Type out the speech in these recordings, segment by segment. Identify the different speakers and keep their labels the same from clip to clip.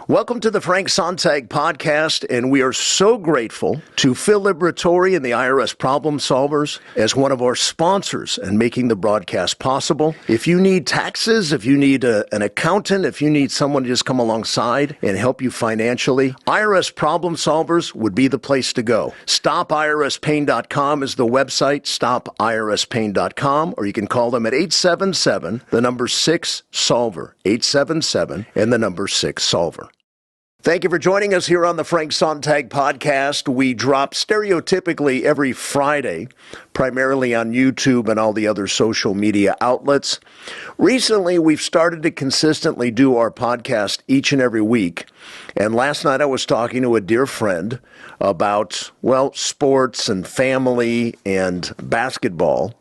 Speaker 1: Welcome to the Frank Sontag podcast, and we are so grateful to Phil Liberatori and the IRS Problem Solvers as one of our sponsors and making the broadcast possible. If you need taxes, if you need an accountant, if you need someone to just come alongside and help you financially, IRS Problem Solvers would be the place to go. StopIRSPain.com is the website, StopIRSPain.com, or you can call them at 877, the number 6-SOLVER, 877, and the number 6-SOLVER. Thank you for joining us here on the Frank Sontag podcast. We drop stereotypically every Friday, primarily on YouTube and all the other social media outlets. Recently, we've started to consistently do our podcast each and every week. And last night I was talking to a dear friend about, sports and family and basketball.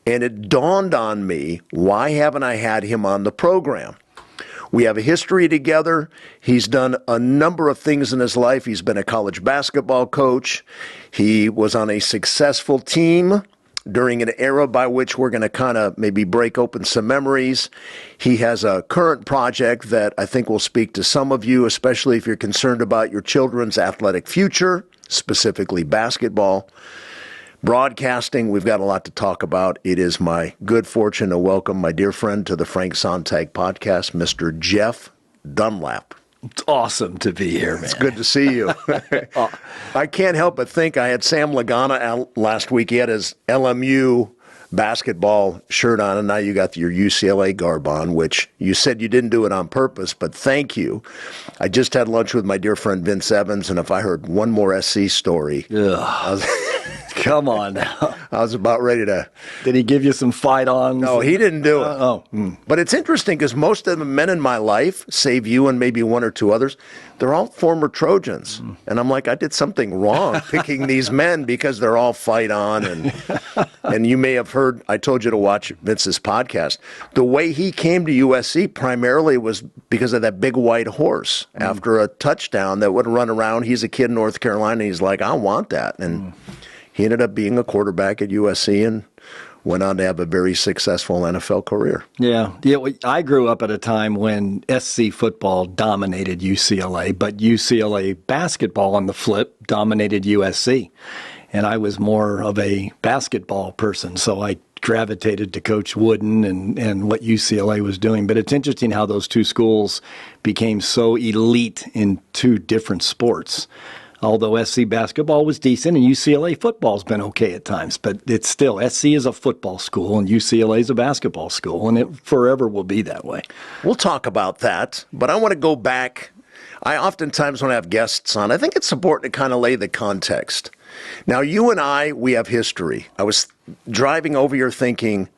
Speaker 1: And it dawned on me, why haven't I had him on the program? We have a history together. He's done a number of things in his life. He's been a college basketball coach. He was on a successful team during an era by which we're going to kind of maybe break open some memories. He has a current project that I think will speak to some of you, especially if you're concerned about your children's athletic future, specifically basketball. Broadcasting, we've got a lot to talk about. It is my good fortune to welcome my dear friend to the Frank Sontag podcast, Mr. Jeff Dunlap.
Speaker 2: It's awesome to be here, man.
Speaker 1: It's good to see you. I can't help but think I had Sam Lagana out last week. He had his LMU basketball shirt on, and now you got your UCLA garb on, which you said you didn't do it on purpose, but thank you. I just had lunch with my dear friend Vince Evans, and if I heard one more SC story,
Speaker 2: Come on now.
Speaker 1: I was about ready to...
Speaker 2: Did he give you some fight-ons?
Speaker 1: No, he didn't do it. But it's interesting because most of the men in my life, save you and maybe one or two others, they're all former Trojans. And I'm like, I did something wrong picking these men because they're all fight-on. And you may have heard, I told you to watch Vince's podcast. The way he came to USC primarily was because of that big white horse. After a touchdown that would run around, he's a kid in North Carolina, and he's like, I want that. And he ended up being a quarterback at USC and went on to have a very successful NFL career.
Speaker 2: Yeah, I grew up at a time when SC football dominated UCLA, but UCLA basketball on the flip dominated USC. And I was more of a basketball person, so I gravitated to Coach Wooden and what UCLA was doing. But it's interesting how those two schools became so elite in two different sports. Although SC basketball was decent and UCLA football's been okay at times, but it's still, SC is a football school and UCLA is a basketball school, and it forever will be that way.
Speaker 1: We'll talk about that, but I want to go back. I oftentimes, when I have guests on, I think it's important to kind of lay the context. Now, you and I, we have history. I was driving over here thinking,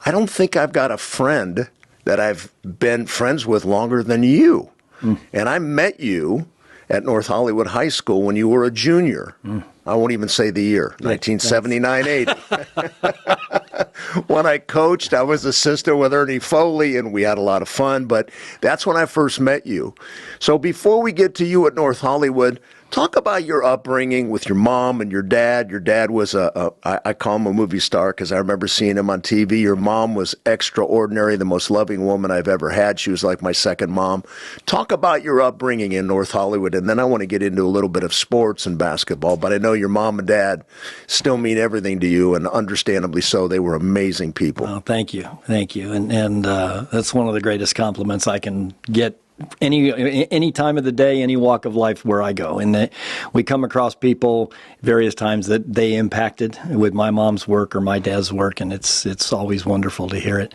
Speaker 1: I don't think I've got a friend that I've been friends with longer than you. And I met you at North Hollywood High School when you were a junior. I won't even say the year, 1979-80. When I coached, I was assistant with Ernie Foley, and we had a lot of fun, but that's when I first met you. So before we get to you at North Hollywood, talk about your upbringing with your mom and your dad. Your dad was I call him a movie star because I remember seeing him on TV. Your mom was extraordinary, the most loving woman I've ever had. She was like my second mom. Talk about your upbringing in North Hollywood, and then I want to get into a little bit of sports and basketball, but I know your mom and dad still mean everything to you, and understandably so. They were amazing people.
Speaker 2: Oh, thank you. And that's one of the greatest compliments I can get any time of the day, any walk of life where I go. And we come across people various times that they impacted with my mom's work or my dad's work, and it's always wonderful to hear it.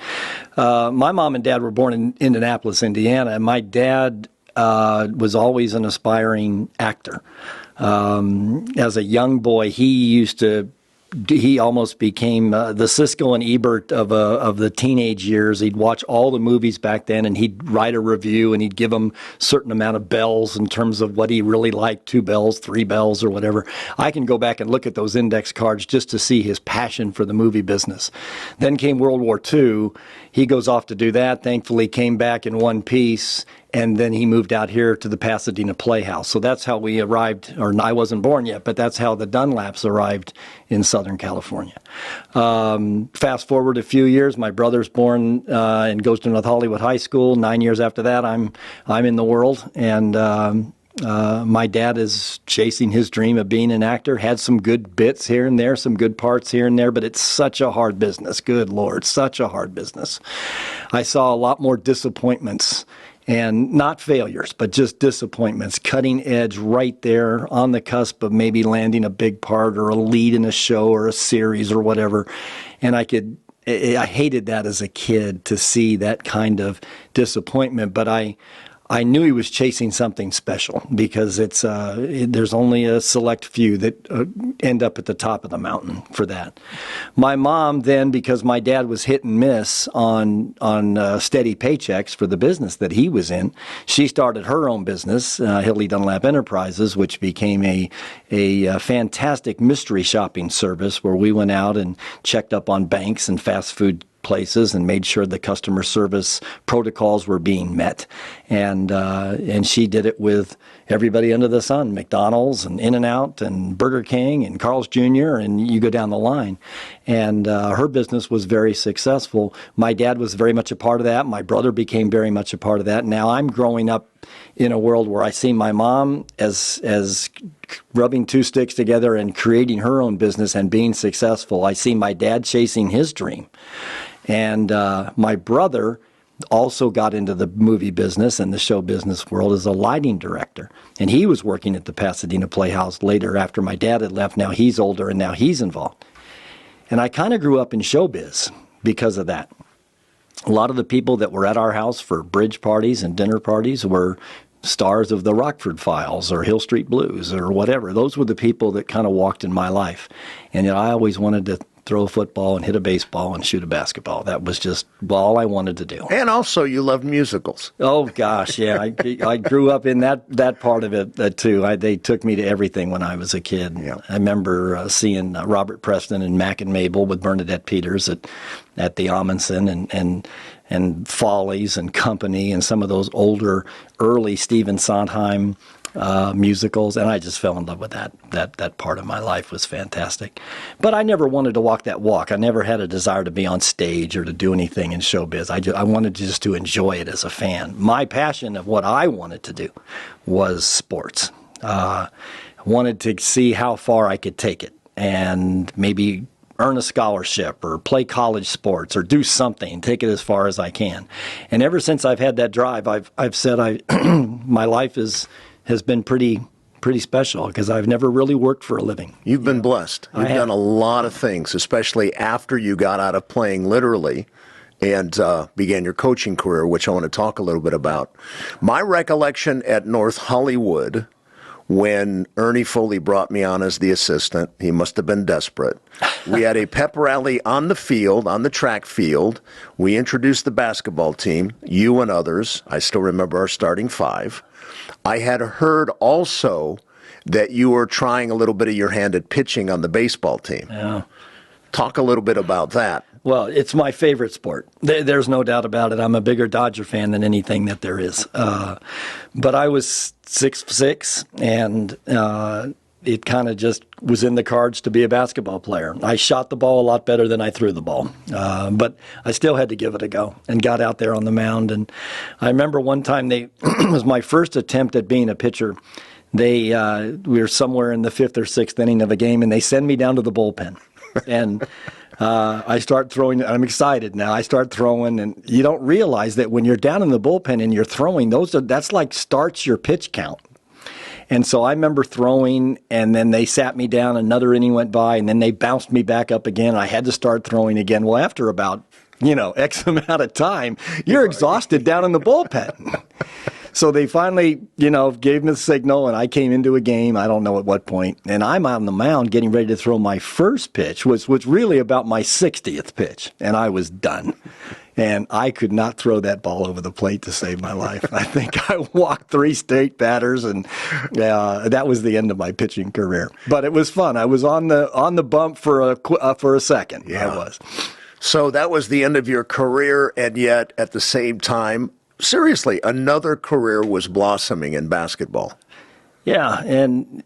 Speaker 2: My mom and dad were born in Indianapolis, Indiana, and my dad was always an aspiring actor. As a young boy, he almost became the Siskel and Ebert of the teenage years. He'd watch all the movies back then, and he'd write a review, and he'd give them a certain amount of bells in terms of what he really liked, 2 bells, 3 bells, or whatever. I can go back and look at those index cards just to see his passion for the movie business. Then came World War II. He goes off to do that, thankfully came back in one piece, And then he moved out here to the Pasadena Playhouse. So that's how we arrived, or I wasn't born yet, but that's how the Dunlaps arrived in Southern California. Fast forward a few years, my brother's born and goes to North Hollywood High School. 9 years after that, I'm in the world, and my dad is chasing his dream of being an actor. Had some good bits here and there, some good parts here and there, but it's such a hard business. Good Lord, such a hard business. I saw a lot more disappointments, and not failures, but just disappointments, cutting edge right there on the cusp of maybe landing a big part or a lead in a show or a series or whatever. And I hated that as a kid, to see that kind of disappointment, but I knew he was chasing something special, because there's only a select few that end up at the top of the mountain for that. My mom then, because my dad was hit and miss on steady paychecks for the business that he was in, she started her own business, Hilly Dunlap Enterprises, which became a fantastic mystery shopping service where we went out and checked up on banks and fast food places and made sure the customer service protocols were being met. And she did it with everybody under the sun, McDonald's and In-N-Out and Burger King and Carl's Jr., and you go down the line. And her business was very successful. My dad was very much a part of that. My brother became very much a part of that. Now I'm growing up in a world where I see my mom as rubbing two sticks together and creating her own business and being successful. I see my dad chasing his dream. And my brother also got into the movie business and the show business world as a lighting director. And he was working at the Pasadena Playhouse later after my dad had left. Now he's older and now he's involved. And I kind of grew up in showbiz because of that. A lot of the people that were at our house for bridge parties and dinner parties were stars of the Rockford Files or Hill Street Blues or whatever. Those were the people that kind of walked in my life. And I always wanted to throw a football and hit a baseball and shoot a basketball. That was just all I wanted to do.
Speaker 1: And also, you loved musicals.
Speaker 2: Oh, gosh, yeah. I grew up in that part of it, too. They took me to everything when I was a kid. Yeah. I remember seeing Robert Preston and Mac and Mabel with Bernadette Peters at the Amundsen and Follies and Company and some of those older, early Stephen Sondheim musicals, and I just fell in love with that part of my life. Was fantastic. But I never wanted to walk that walk. I never had a desire to be on stage or to do anything in showbiz. I wanted just to enjoy it as a fan. My passion of what I wanted to do was sports. I wanted to see how far I could take it and maybe earn a scholarship or play college sports or do something, take it as far as I can. And ever since I've had that drive, I've said my life has been pretty special because I've never really worked for a living.
Speaker 1: You've been blessed. You've done a lot of things, especially after you got out of playing literally and began your coaching career, which I want to talk a little bit about. My recollection at North Hollywood, when Ernie Foley brought me on as the assistant, he must have been desperate. We had a pep rally on the field, on the track field. We introduced the basketball team, you and others. I still remember our starting five. I had heard also that you were trying a little bit of your hand at pitching on the baseball team.
Speaker 2: Yeah.
Speaker 1: Talk a little bit about that.
Speaker 2: Well, it's my favorite sport. There's no doubt about it. I'm a bigger Dodger fan than anything that there is. But I was 6'6", and it kind of just was in the cards to be a basketball player. I shot the ball a lot better than I threw the ball. But I still had to give it a go and got out there on the mound. And I remember one time it was my first attempt at being a pitcher. We were somewhere in the fifth or sixth inning of a game, and they send me down to the bullpen. And I start throwing. I'm excited now. I start throwing, and you don't realize that when you're down in the bullpen and you're throwing, that's like starts your pitch count. And so I remember throwing, and then they sat me down. Another inning went by, and then they bounced me back up again. I had to start throwing again. Well, after about X amount of time, you're exhausted down in the bullpen. So they finally, gave me the signal, and I came into a game, I don't know at what point, and I'm on the mound getting ready to throw my first pitch, which was really about my 60th pitch, and I was done. And I could not throw that ball over the plate to save my life. I think I walked 3 state batters, and that was the end of my pitching career. But it was fun. I was on the bump for a second.
Speaker 1: Yeah.
Speaker 2: I was.
Speaker 1: So that was the end of your career, and yet at the same time, seriously, another career was blossoming in basketball.
Speaker 2: Yeah, and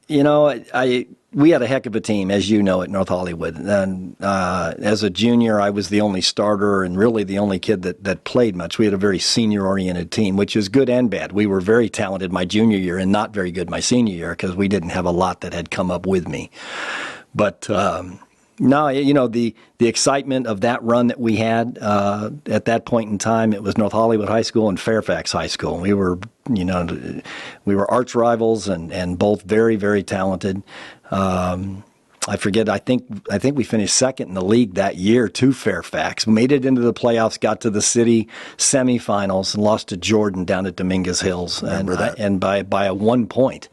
Speaker 2: we had a heck of a team, as you know, at North Hollywood. And as a junior, I was the only starter and really the only kid that played much. We had a very senior-oriented team, which is good and bad. We were very talented my junior year and not very good my senior year because we didn't have a lot that had come up with me. But no, the excitement of that run that we had at that point in time, it was North Hollywood High School and Fairfax High School. We were arch rivals and both very, very talented. I forget. I think we finished second in the league that year to Fairfax. Made it into the playoffs, got to the city semifinals, and lost to Jordan down at Dominguez Hills, and by a 1 point.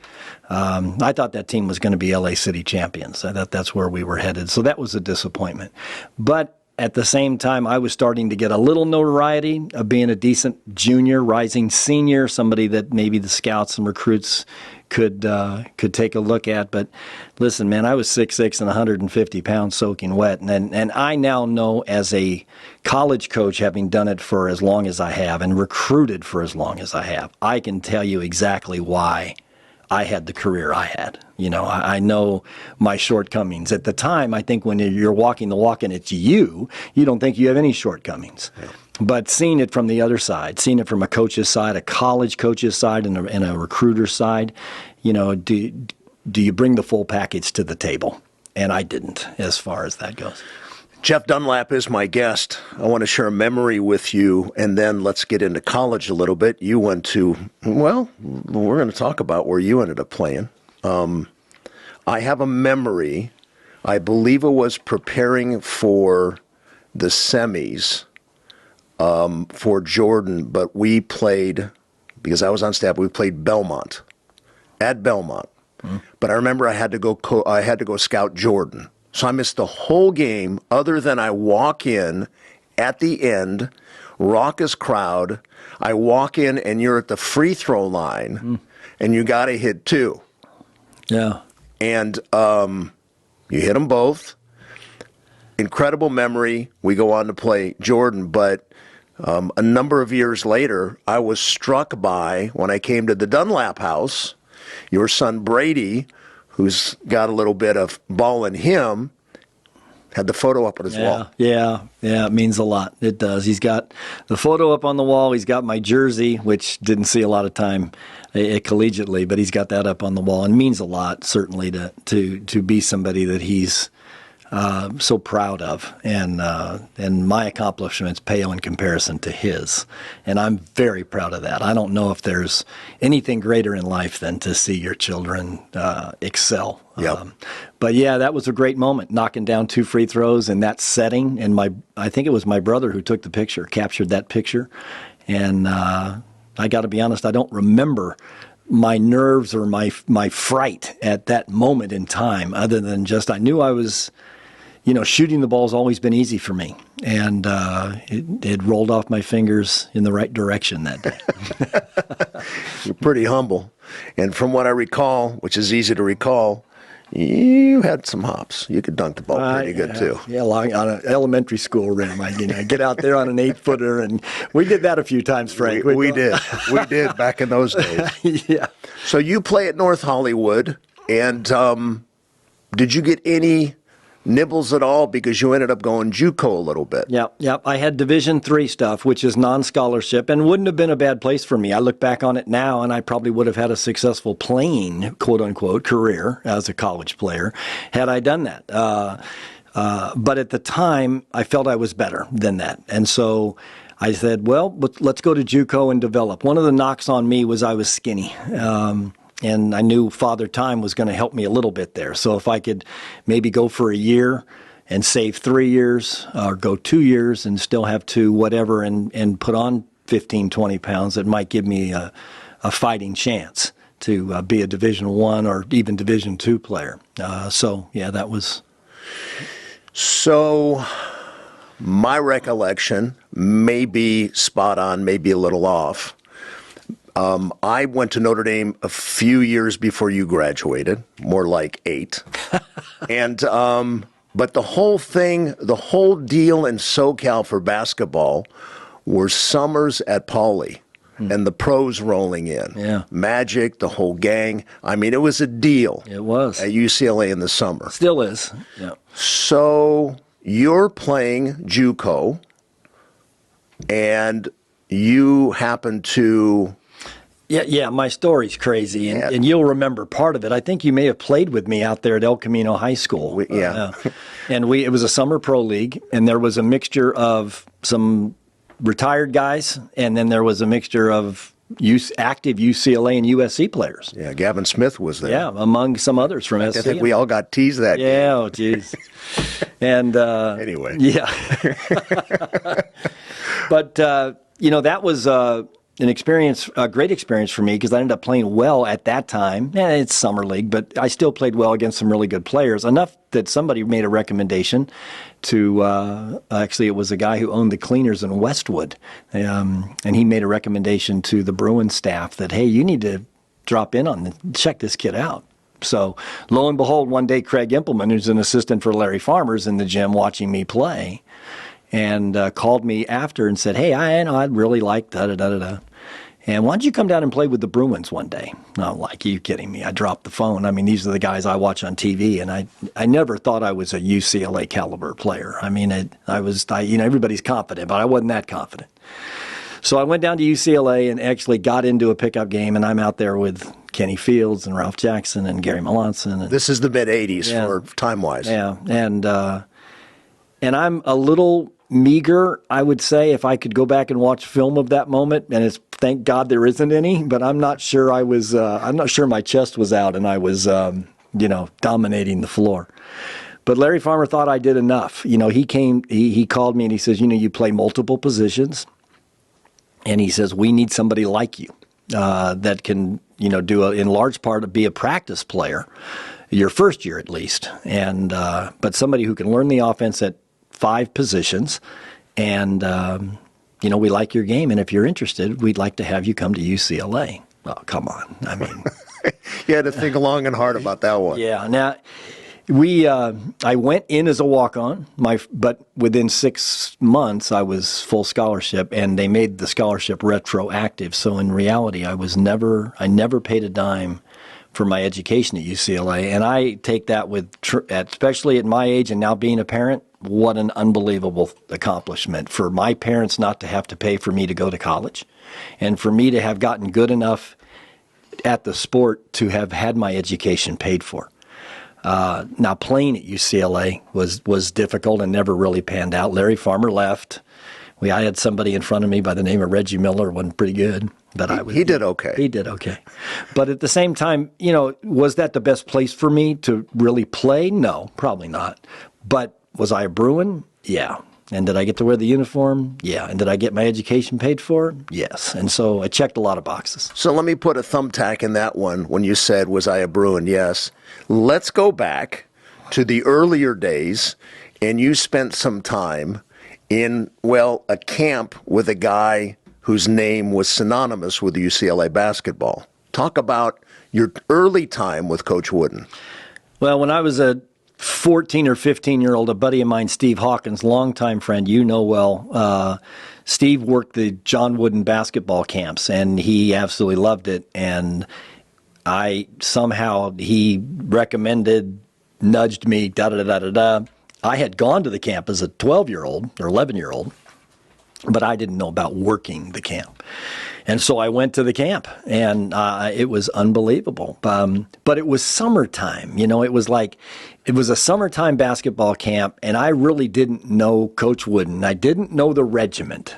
Speaker 2: I thought that team was going to be LA City champions. I thought that's where we were headed. So that was a disappointment. But at the same time, I was starting to get a little notoriety of being a decent junior, rising senior, somebody that maybe the scouts and recruits could take a look at. But listen, man, I was 6'6" and 150 pounds soaking wet. And I now know as a college coach, having done it for as long as I have and recruited for as long as I have, I can tell you exactly why I had the career I had. I know my shortcomings. At the time, I think when you're walking the walk and it's you don't think you have any shortcomings. Yeah. But seeing it from the other side, seeing it from a coach's side, a college coach's side, and a recruiter's side, do you bring the full package to the table? And I didn't, as far as that goes.
Speaker 1: Jeff Dunlap is my guest. I want to share a memory with you, and then let's get into college a little bit. You went to, well, we're going to talk about where you ended up playing. I have a memory. I believe it was preparing for the semis for Jordan, but we played, because I was on staff, we played Belmont, at Belmont. Mm-hmm. But I remember I had to go scout Jordan. So I missed the whole game other than I walk in at the end, raucous crowd. I walk in and you're at the free throw line and you got to hit two.
Speaker 2: Yeah.
Speaker 1: And you hit them both. Incredible memory. We go on to play Jordan, but a number of years later, I was struck by, when I came to the Dunlap house, your son Brady, who's got a little bit of ball in him, had the photo up on his wall.
Speaker 2: Yeah, it means a lot. It does. He's got the photo up on the wall. He's got my jersey, which didn't see a lot of time collegiately, but he's got that up on the wall. And it means a lot, certainly, to be somebody that he's so proud of, and my accomplishments pale in comparison to his, and I'm very proud of that. I don't know if there's anything greater in life than to see your children excel.
Speaker 1: Yep.
Speaker 2: But yeah, that was a great moment, knocking down 2 free throws in that setting, and I think it was my brother who took the picture, captured that picture, and I got to be honest, I don't remember my nerves or my fright at that moment in time, other than just I knew I was. Shooting the ball's always been easy for me, and it rolled off my fingers in the right direction that day.
Speaker 1: You're pretty humble. And from what I recall, which is easy to recall, you had some hops. You could dunk the ball pretty good, too.
Speaker 2: Yeah, on an elementary school rim. I get out there on an 8-footer, and we did that a few times, Frank.
Speaker 1: We did. We did back in those days.
Speaker 2: Yeah.
Speaker 1: So you play at North Hollywood, and did you get any nibbles at all, because you ended up going JUCO a little bit?
Speaker 2: Yep. I had Division III stuff, which is non-scholarship, and wouldn't have been a bad place for me. I look back on it now, and I probably would have had a successful playing, quote-unquote, career as a college player had I done that. But at the time, I felt I was better than that. And so I said, well, let's go to JUCO and develop. One of the knocks on me was I was skinny. And I knew Father Time was going to help me a little bit there. So if I could maybe go for a year and save 3 years, or go 2 years and still have 2, whatever, and put on 15, 20 pounds, it might give me a fighting chance to be a Division I or even Division II player. So, yeah, that was...
Speaker 1: So my recollection may be spot on, maybe a little off. I went to Notre Dame a few years before you graduated, more like 8. And but the whole thing, the whole deal in SoCal for basketball were summers at Pauley. and the pros rolling in.
Speaker 2: Yeah.
Speaker 1: Magic, the whole gang. I mean, it was a deal.
Speaker 2: It was.
Speaker 1: At UCLA in the summer.
Speaker 2: Still is. Yeah.
Speaker 1: So you're playing JUCO, and you happen to...
Speaker 2: Yeah, my story's crazy, and you'll remember part of it. I think you may have played with me out there at El Camino High School. And it was a summer pro league, and there was a mixture of some retired guys, and then there was a mixture of active UCLA and USC players.
Speaker 1: Yeah, Gavin Smith was there.
Speaker 2: Yeah, among some others from SC.
Speaker 1: I think we all got teased that game.
Speaker 2: Yeah, oh, geez. And
Speaker 1: anyway.
Speaker 2: Yeah. But, that was... an experience, a great experience for me because I ended up playing well at that time. It's summer league, but I still played well against some really good players. Enough that somebody made a recommendation to, actually it was a guy who owned the cleaners in Westwood. And he made a recommendation to the Bruins staff that, hey, you need to drop in check this kid out. So lo and behold, one day Craig Impleman, who's an assistant for Larry Farmer's in the gym watching me play, and called me after and said, hey, I know I'd really like da-da-da-da-da. And why don't you come down and play with the Bruins one day? And I'm like, are you kidding me? I dropped the phone. I mean, these are the guys I watch on TV, and I never thought I was a UCLA caliber player. I mean, everybody's confident, but I wasn't that confident. So I went down to UCLA and actually got into a pickup game, and I'm out there with Kenny Fields and Ralph Jackson and Gary Melanson.
Speaker 1: This is the mid-'80s for time-wise.
Speaker 2: Yeah, and I'm a little meager, I would say, if I could go back and watch film of that moment, and thank God there isn't any, but I'm not sure I'm not sure my chest was out and I was, dominating the floor. But Larry Farmer thought I did enough. He called me and he says, you play multiple positions, and he says, we need somebody like you that can, in large part, be a practice player, your first year at least, and but somebody who can learn the offense at 5 positions, and we like your game, and if you're interested, we'd like to have you come to UCLA. Oh, come on. I mean,
Speaker 1: you had to think long and hard about that one.
Speaker 2: Yeah. Now, I went in as a walk-on, but within 6 months I was full scholarship, and they made the scholarship retroactive. So in reality, I never paid a dime for my education at UCLA, and I take that especially at my age and now being a parent, what an unbelievable accomplishment for my parents not to have to pay for me to go to college, and for me to have gotten good enough at the sport to have had my education paid for. Now, playing at UCLA was difficult and never really panned out. Larry Farmer left. I had somebody in front of me by the name of Reggie Miller, wasn't pretty good. But
Speaker 1: he did okay.
Speaker 2: He did okay. But at the same time, was that the best place for me to really play? No, probably not. But was I a Bruin? Yeah. And did I get to wear the uniform? Yeah. And did I get my education paid for? Yes. And so I checked a lot of boxes.
Speaker 1: So let me put a thumbtack in that one when you said, was I a Bruin? Yes. Let's go back to the earlier days, and you spent some time in, a camp with a guy whose name was synonymous with UCLA basketball. Talk about your early time with Coach Wooden.
Speaker 2: Well, when I was a 14 or 15-year-old, a buddy of mine, Steve Hawkins, longtime friend, Steve worked the John Wooden basketball camps, and he absolutely loved it. And he recommended, nudged me, da-da-da-da-da. I had gone to the camp as a 12-year-old or 11-year-old, but I didn't know about working the camp. And so I went to the camp, and it was unbelievable. But it was summertime. It was a summertime basketball camp, and I really didn't know Coach Wooden. I didn't know the regiment.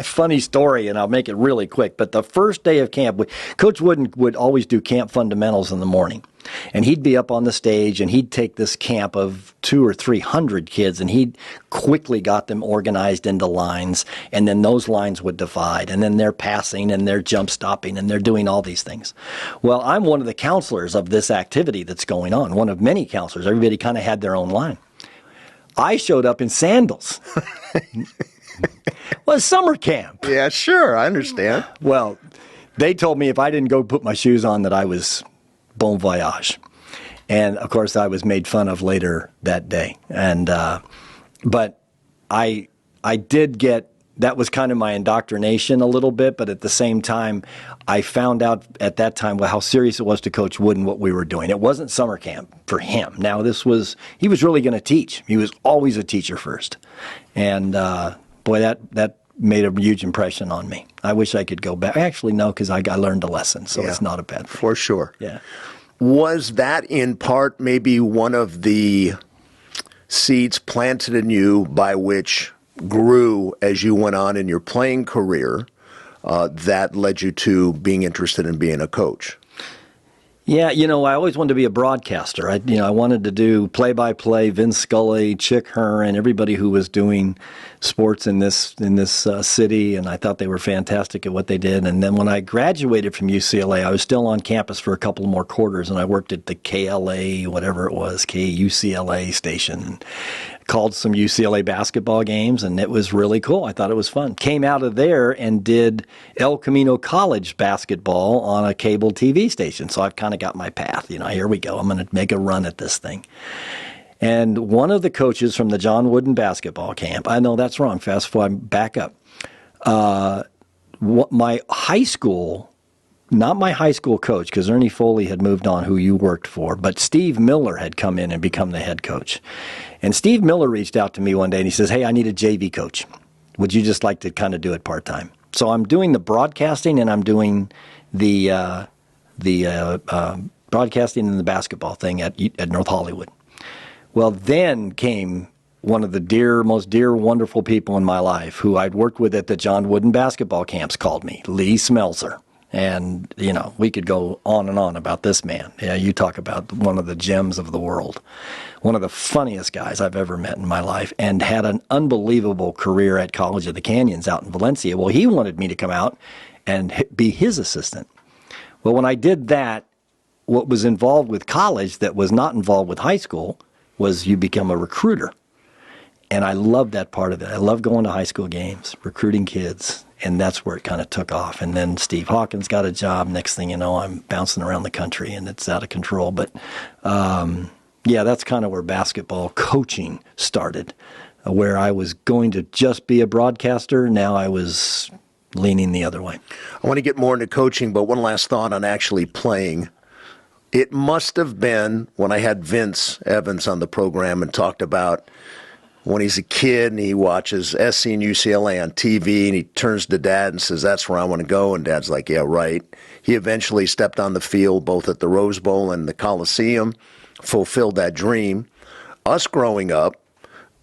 Speaker 2: Funny story, and I'll make it really quick. But the first day of camp, Coach Wooden would always do camp fundamentals in the morning. And he'd be up on the stage, and he'd take this camp of 200 or 300 kids, and he quickly got them organized into lines, and then those lines would divide, and then they're passing, and they're jump stopping, and they're doing all these things. Well, I'm one of the counselors of this activity that's going on, one of many counselors. Everybody kind of had their own line. I showed up in sandals. Well, summer camp.
Speaker 1: Yeah, sure, I understand.
Speaker 2: Well, they told me if I didn't go put my shoes on that I was bon voyage. And, of course, I was made fun of later that day. And but I did get that was kind of my indoctrination a little bit, but at the same time, I found out at that time how serious it was to Coach Wooden what we were doing. It wasn't summer camp for him. Now he was really going to teach. He was always a teacher first. And boy, that made a huge impression on me. I wish I could go back. Actually, no, because I learned a lesson, so it's not a bad thing.
Speaker 1: For sure.
Speaker 2: Yeah.
Speaker 1: Was that in part maybe one of the seeds planted in you by which grew as you went on in your playing career that led you to being interested in being a coach?
Speaker 2: Yeah, I always wanted to be a broadcaster. I wanted to do play-by-play, Vince Scully, Chick Hearn, everybody who was doing sports in this city, and I thought they were fantastic at what they did. And then when I graduated from UCLA, I was still on campus for a couple more quarters, and I worked at the KLA, whatever it was, KUCLA station, and called some UCLA basketball games, and it was really cool. I thought it was fun. Came out of there and did El Camino College basketball on a cable TV station. So I've kind of got my path. Here we go. I'm going to make a run at this thing. And one of the coaches from the John Wooden basketball camp, I know that's wrong, fast forward, back up. My high school, not my high school coach, because Ernie Foley had moved on, who you worked for, but Steve Miller had come in and become the head coach. And Steve Miller reached out to me one day and he says, "Hey, I need a JV coach. Would you just like to kind of do it part-time?" So I'm doing the broadcasting and I'm doing the broadcasting and the basketball thing at North Hollywood. Well, then came one of the most dear, wonderful people in my life who I'd worked with at the John Wooden basketball camps called me, Lee Smelzer. And, we could go on and on about this man. Yeah, you talk about one of the gems of the world. One of the funniest guys I've ever met in my life, and had an unbelievable career at College of the Canyons out in Valencia. Well, he wanted me to come out and be his assistant. Well, when I did that, what was involved with college that was not involved with high school was you become a recruiter. And I love that part of it. I love going to high school games, recruiting kids. And that's where it kind of took off. And then Steve Hawkins got a job. Next thing you know, I'm bouncing around the country and it's out of control. But that's kind of where basketball coaching started, where I was going to just be a broadcaster. Now I was leaning the other way.
Speaker 1: I want to get more into coaching, but one last thought on actually playing. It must have been when I had Vince Evans on the program and talked about when he's a kid and he watches SC and UCLA on TV and he turns to Dad and says, "That's where I want to go." And Dad's like, "Yeah, right." He eventually stepped on the field both at the Rose Bowl and the Coliseum, fulfilled that dream. Us growing up,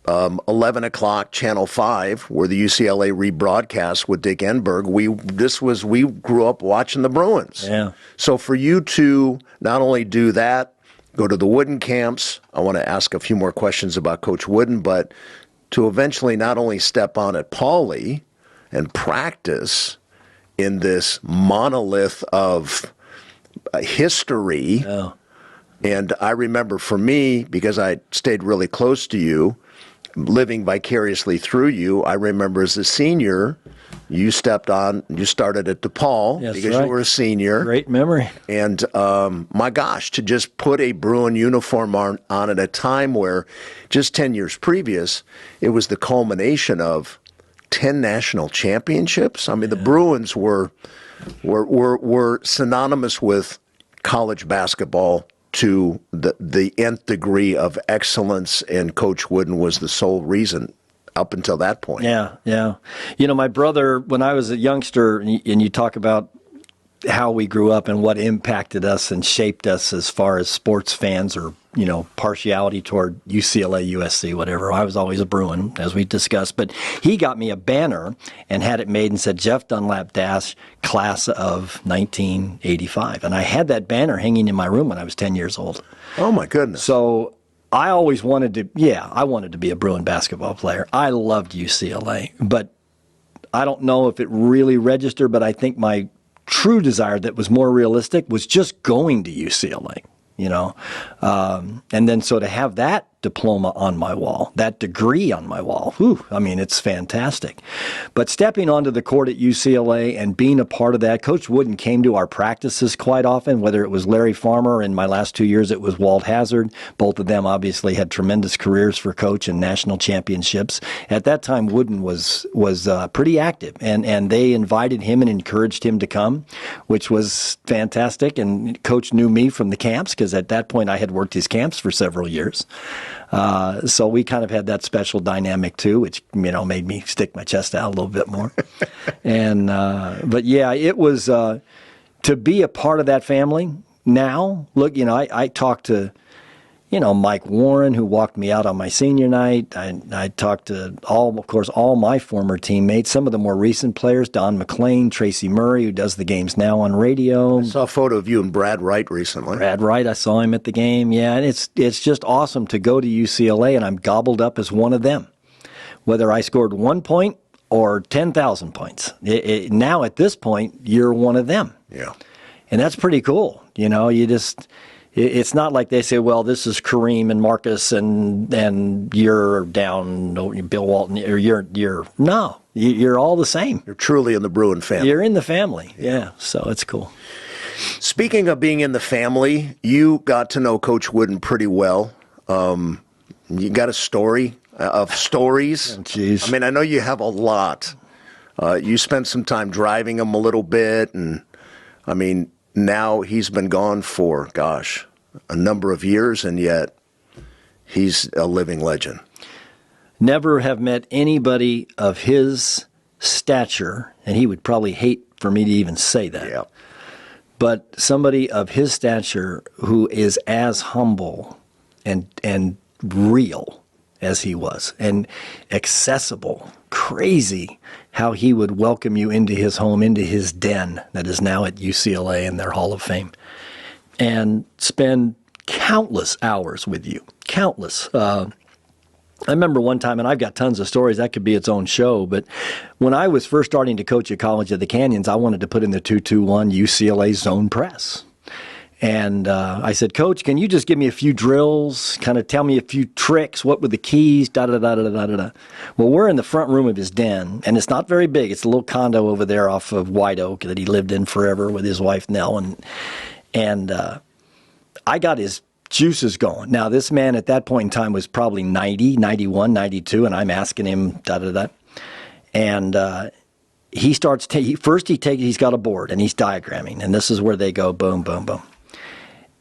Speaker 1: 11 o'clock, Channel 5, where the UCLA rebroadcast with Dick Enberg, we grew up watching the Bruins.
Speaker 2: Yeah.
Speaker 1: So for you to not only do that, go to the Wooden camps. I want to ask a few more questions about Coach Wooden, but to eventually not only step on at Pauley and practice in this monolith of history.
Speaker 2: Oh.
Speaker 1: And I remember for me, because I stayed really close to you, living vicariously through you, I remember as a senior, you started at DePaul because you were a senior.
Speaker 2: Great memory.
Speaker 1: And my gosh, to just put a Bruin uniform on at a time where just 10 years previous, it was the culmination of 10 national championships. I mean, the Bruins were synonymous with college basketball to the nth degree of excellence, and Coach Wooden was the sole reason up until that point.
Speaker 2: Yeah. My brother, when I was a youngster, and you talk about how we grew up and what impacted us and shaped us as far as sports fans or, partiality toward UCLA, USC, whatever. I was always a Bruin, as we discussed. But he got me a banner and had it made and said, Jeff Dunlap Dash, class of 1985. And I had that banner hanging in my room when I was 10 years old.
Speaker 1: Oh, my goodness.
Speaker 2: So I always wanted to be a Bruin basketball player. I loved UCLA, but I don't know if it really registered, but I think my true desire that was more realistic was just going to UCLA, and then so to have that diploma on my wall, that degree on my wall. Whew, I mean, it's fantastic. But stepping onto the court at UCLA and being a part of that, Coach Wooden came to our practices quite often, whether it was Larry Farmer, in my last 2 years it was Walt Hazard. Both of them obviously had tremendous careers for Coach and national championships. At that time, Wooden was pretty active, and they invited him and encouraged him to come, which was fantastic. And Coach knew me from the camps, because at that point I had worked his camps for several years. So we kind of had that special dynamic too, which, made me stick my chest out a little bit more. And but yeah, it was to be a part of that family. Now, look, I talked to Mike Warren, who walked me out on my senior night. I talked to all my former teammates, some of the more recent players, Don McClain, Tracy Murray, who does the games now on radio.
Speaker 1: I saw a photo of you and Brad Wright recently.
Speaker 2: Brad Wright, I saw him at the game. Yeah, and it's just awesome to go to UCLA, and I'm gobbled up as one of them. Whether I scored 1 point or 10,000 points. Now at this point, you're one of them.
Speaker 1: Yeah.
Speaker 2: And that's pretty cool. It's not like they say, well, this is Kareem and Marcus and you're down, Bill Walton, or you're all the same.
Speaker 1: You're truly in the Bruin family.
Speaker 2: You're in the family. Yeah. So it's cool.
Speaker 1: Speaking of being in the family, you got to know Coach Wooden pretty well. You got a story of stories.
Speaker 2: Oh, geez.
Speaker 1: I mean, I know you have a lot. You spent some time driving him a little bit, and I mean, now he's been gone for, a number of years, and yet he's a living legend.
Speaker 2: Never have met anybody of his stature, and he would probably hate for me to even say that.
Speaker 1: Yeah.
Speaker 2: But somebody of his stature who is as humble and real as he was, and accessible. Crazy how he would welcome you into his home, into his den that is now at UCLA in their Hall of Fame, and spend countless hours with you. Countless. I remember one time, and I've got tons of stories, that could be its own show, but when I was first starting to coach at College of the Canyons, I wanted to put in the 221 UCLA zone press. And I said, Coach, can you just give me a few drills, kind of tell me a few tricks? What were the keys? Da-da-da-da-da-da-da. Well, we're in the front room of his den, and it's not very big. It's a little condo over there off of White Oak that he lived in forever with his wife, Nell. And I got his juices going. Now, this man at that point in time was probably 90, 91, 92, and I'm asking him da-da-da. And he starts, he's got a board, and he's diagramming, and this is where they go, boom, boom, boom.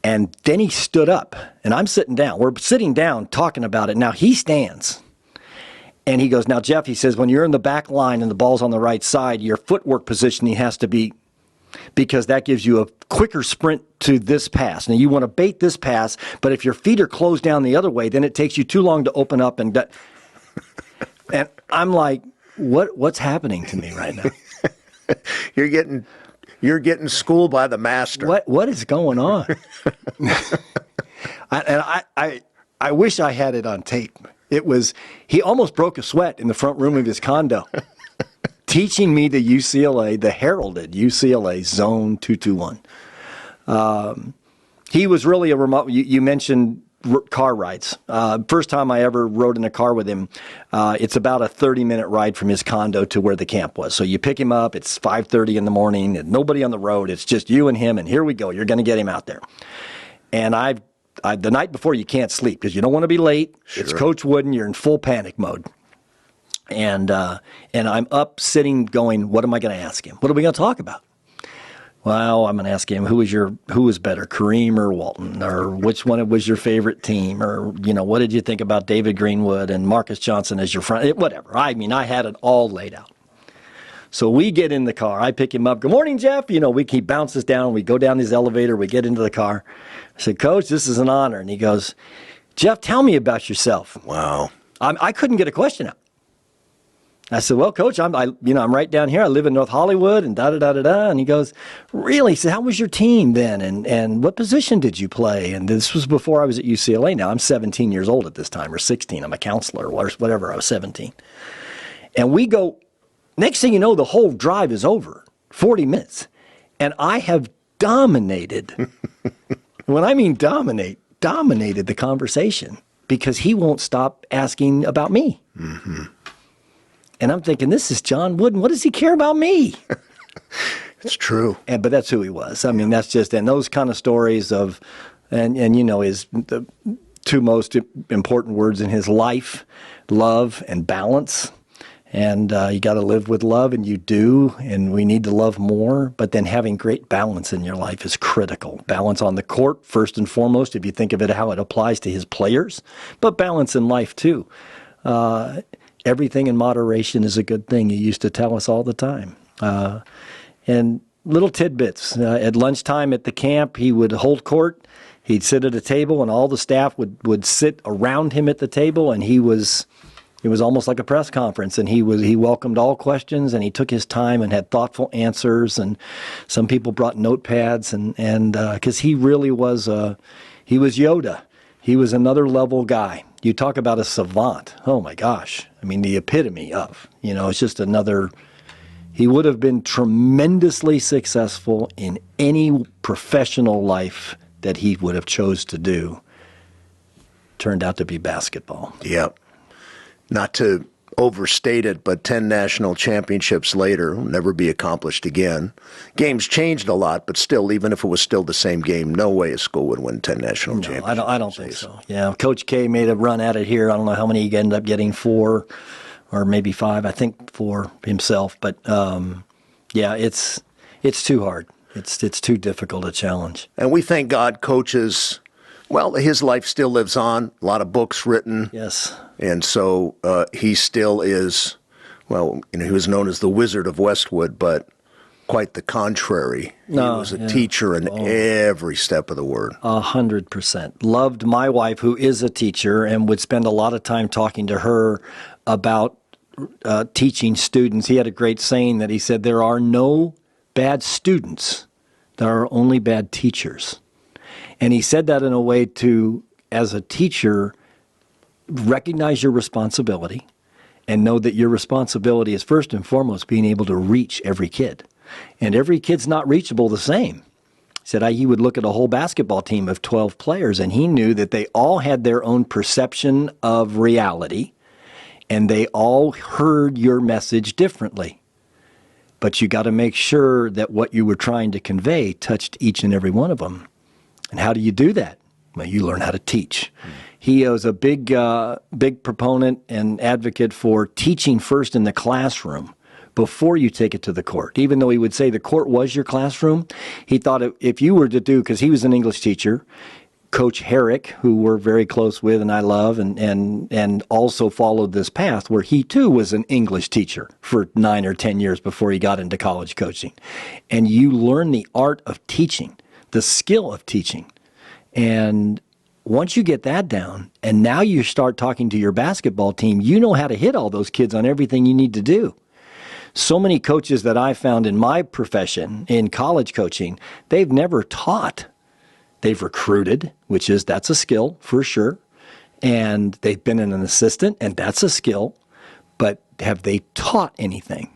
Speaker 2: And then he stood up, and I'm sitting down. We're sitting down talking about it. Now he stands, and he goes, now, Jeff, he says, when you're in the back line and the ball's on the right side, your footwork positioning has to be, because that gives you a quicker sprint to this pass. Now, you want to bait this pass, but if your feet are closed down the other way, then it takes you too long to open up. And I'm like, what's happening to me right now?
Speaker 1: You're getting schooled by the master.
Speaker 2: What is going on? I wish I had it on tape. He almost broke a sweat in the front room of his condo, teaching me the heralded UCLA Zone 221. He was really a remote. You mentioned car rides. First time I ever rode in a car with him, it's about a 30-minute ride from his condo to where the camp was. So you pick him up, it's 5:30 in the morning, and nobody on the road, it's just you and him, and here we go, you're going to get him out there. And the night before, you can't sleep because you don't want to be late. Sure. It's Coach Wooden, you're in full panic mode. And I'm up sitting going, what am I going to ask him? What are we going to talk about? Well, I'm going to ask him, who was better, Kareem or Walton? Or which one was your favorite team? Or, what did you think about David Greenwood and Marcus Johnson as your friend? Whatever. I mean, I had it all laid out. So we get in the car. I pick him up. Good morning, Jeff. He bounces down. We go down this elevator. We get into the car. I said, Coach, this is an honor. And he goes, Jeff, tell me about yourself.
Speaker 1: Wow.
Speaker 2: I couldn't get a question out. I said, well, Coach, I'm right down here. I live in North Hollywood and da-da-da-da-da. And he goes, really? He said, how was your team then? And what position did you play? And this was before I was at UCLA. Now I'm 17 years old at this time, or 16. I'm a counselor or whatever. I was 17. And we go, next thing you know, the whole drive is over, 40 minutes. And I have dominated, when I mean dominated the conversation. because he won't stop asking about me. Mm-hmm. And I'm thinking, this is John Wooden. What does he care about me?
Speaker 1: It's true.
Speaker 2: But that's who he was. I mean, that's just, and those kind of stories of, and his the two most important words in his life, love and balance. And you got to live with love, and you do, and we need to love more. But then having great balance in your life is critical. Balance on the court, first and foremost, if you think of it how it applies to his players, but balance in life too. Everything in moderation is a good thing. He used to tell us all the time. And little tidbits. At lunchtime at the camp, he would hold court. He'd sit at a table, and all the staff would sit around him at the table, and it was almost like a press conference, and he welcomed all questions, and he took his time and had thoughtful answers, and some people brought notepads, and because he really was he was Yoda. He was another level guy. You talk about a savant. Oh my gosh. I mean, the epitome of, it's just another. He would have been tremendously successful in any professional life that he would have chose to do. Turned out to be basketball.
Speaker 1: Yep. Not to overstate it, but 10 national championships later will never be accomplished again. Games changed a lot, but still, even if it was still the same game, no way a school would win 10 national championships.
Speaker 2: I don't think so. Yeah, Coach K made a run at it here. I don't know how many he ended up getting, 4 or maybe 5. I think 4 himself. But it's too hard. It's too difficult a challenge.
Speaker 1: And we thank God coaches. Well, his life still lives on. A lot of books written.
Speaker 2: Yes.
Speaker 1: And so he still is, he was known as the Wizard of Westwood, but quite the contrary. He was a teacher in every step of the word.
Speaker 2: 100%. Loved my wife, who is a teacher, and would spend a lot of time talking to her about teaching students. He had a great saying that he said, there are no bad students. There are only bad teachers. And he said that in a way to, as a teacher, recognize your responsibility and know that your responsibility is first and foremost being able to reach every kid. And every kid's not reachable the same. He said he would look at a whole basketball team of 12 players, and he knew that they all had their own perception of reality, and they all heard your message differently. But you got to make sure that what you were trying to convey touched each and every one of them. And how do you do that? Well, you learn how to teach. He was a big proponent and advocate for teaching first in the classroom before you take it to the court. Even though he would say the court was your classroom, he thought if you were to do, because he was an English teacher, Coach Herrick, who we're very close with and I love, and also followed this path where he too was an English teacher for 9 or 10 years before he got into college coaching. And you learn the art of teaching, the skill of teaching. And once you get that down, and now you start talking to your basketball team, you know how to hit all those kids on everything you need to do. So many coaches that I found in my profession, in college coaching, they've never taught. They've recruited, that's a skill for sure. And they've been an assistant, and that's a skill. But have they taught anything?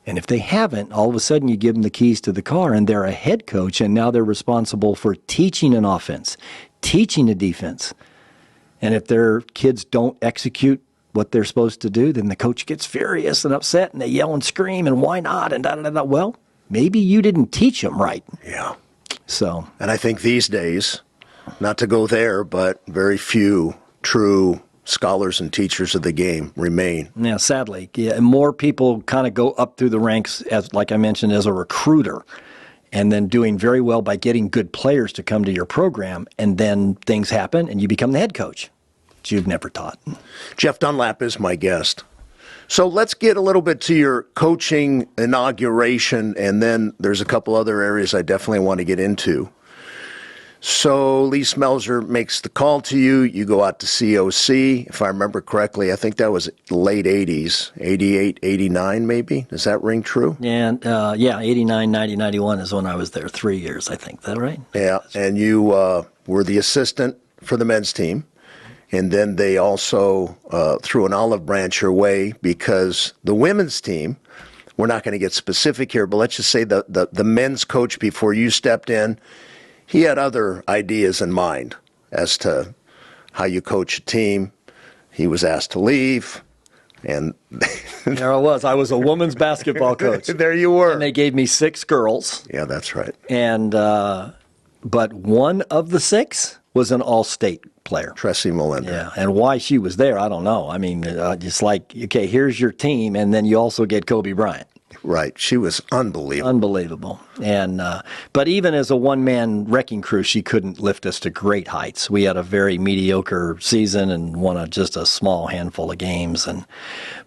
Speaker 2: And if they haven't, all of a sudden you give them the keys to the car, and they're a head coach, and now they're responsible for teaching an offense, teaching a defense. And if their kids don't execute what they're supposed to do, then the coach gets furious and upset, and they yell and scream, and why not, and da-da-da-da. Well, maybe you didn't teach them right.
Speaker 1: Yeah.
Speaker 2: So.
Speaker 1: And I think these days, not to go there, but very few true scholars and teachers of the game remain.
Speaker 2: Yeah, sadly. Yeah, and more people kind of go up through the ranks, as like I mentioned, as a recruiter, and then doing very well by getting good players to come to your program, and then things happen, and you become the head coach, which you've never taught.
Speaker 1: Jeff Dunlap is my guest. So let's get a little bit to your coaching inauguration, and then there's a couple other areas I definitely want to get into. So Lee Smelser makes the call to you. You go out to COC. If I remember correctly, I think that was late 80s, 88, 89 maybe. Does that ring true?
Speaker 2: And 89, 90, 91 is when I was there. 3 years, I think. Is that right?
Speaker 1: Yeah, and you were the assistant for the men's team. And then they also threw an olive branch your way because the women's team, we're not going to get specific here, but let's just say the men's coach before you stepped in, he had other ideas in mind as to how you coach a team. He was asked to leave, and
Speaker 2: There I was. I was a women's basketball coach.
Speaker 1: there you were.
Speaker 2: And they gave me 6 girls.
Speaker 1: Yeah, that's right.
Speaker 2: And but one of the 6 was an all-state player.
Speaker 1: Tressie Molinder.
Speaker 2: Yeah, and why she was there, I don't know. I mean, just like, okay, here's your team, and then you also get Kobe Bryant.
Speaker 1: Right. She was unbelievable.
Speaker 2: Unbelievable. And but even as a one-man wrecking crew, she couldn't lift us to great heights. We had a very mediocre season and won just a small handful of games.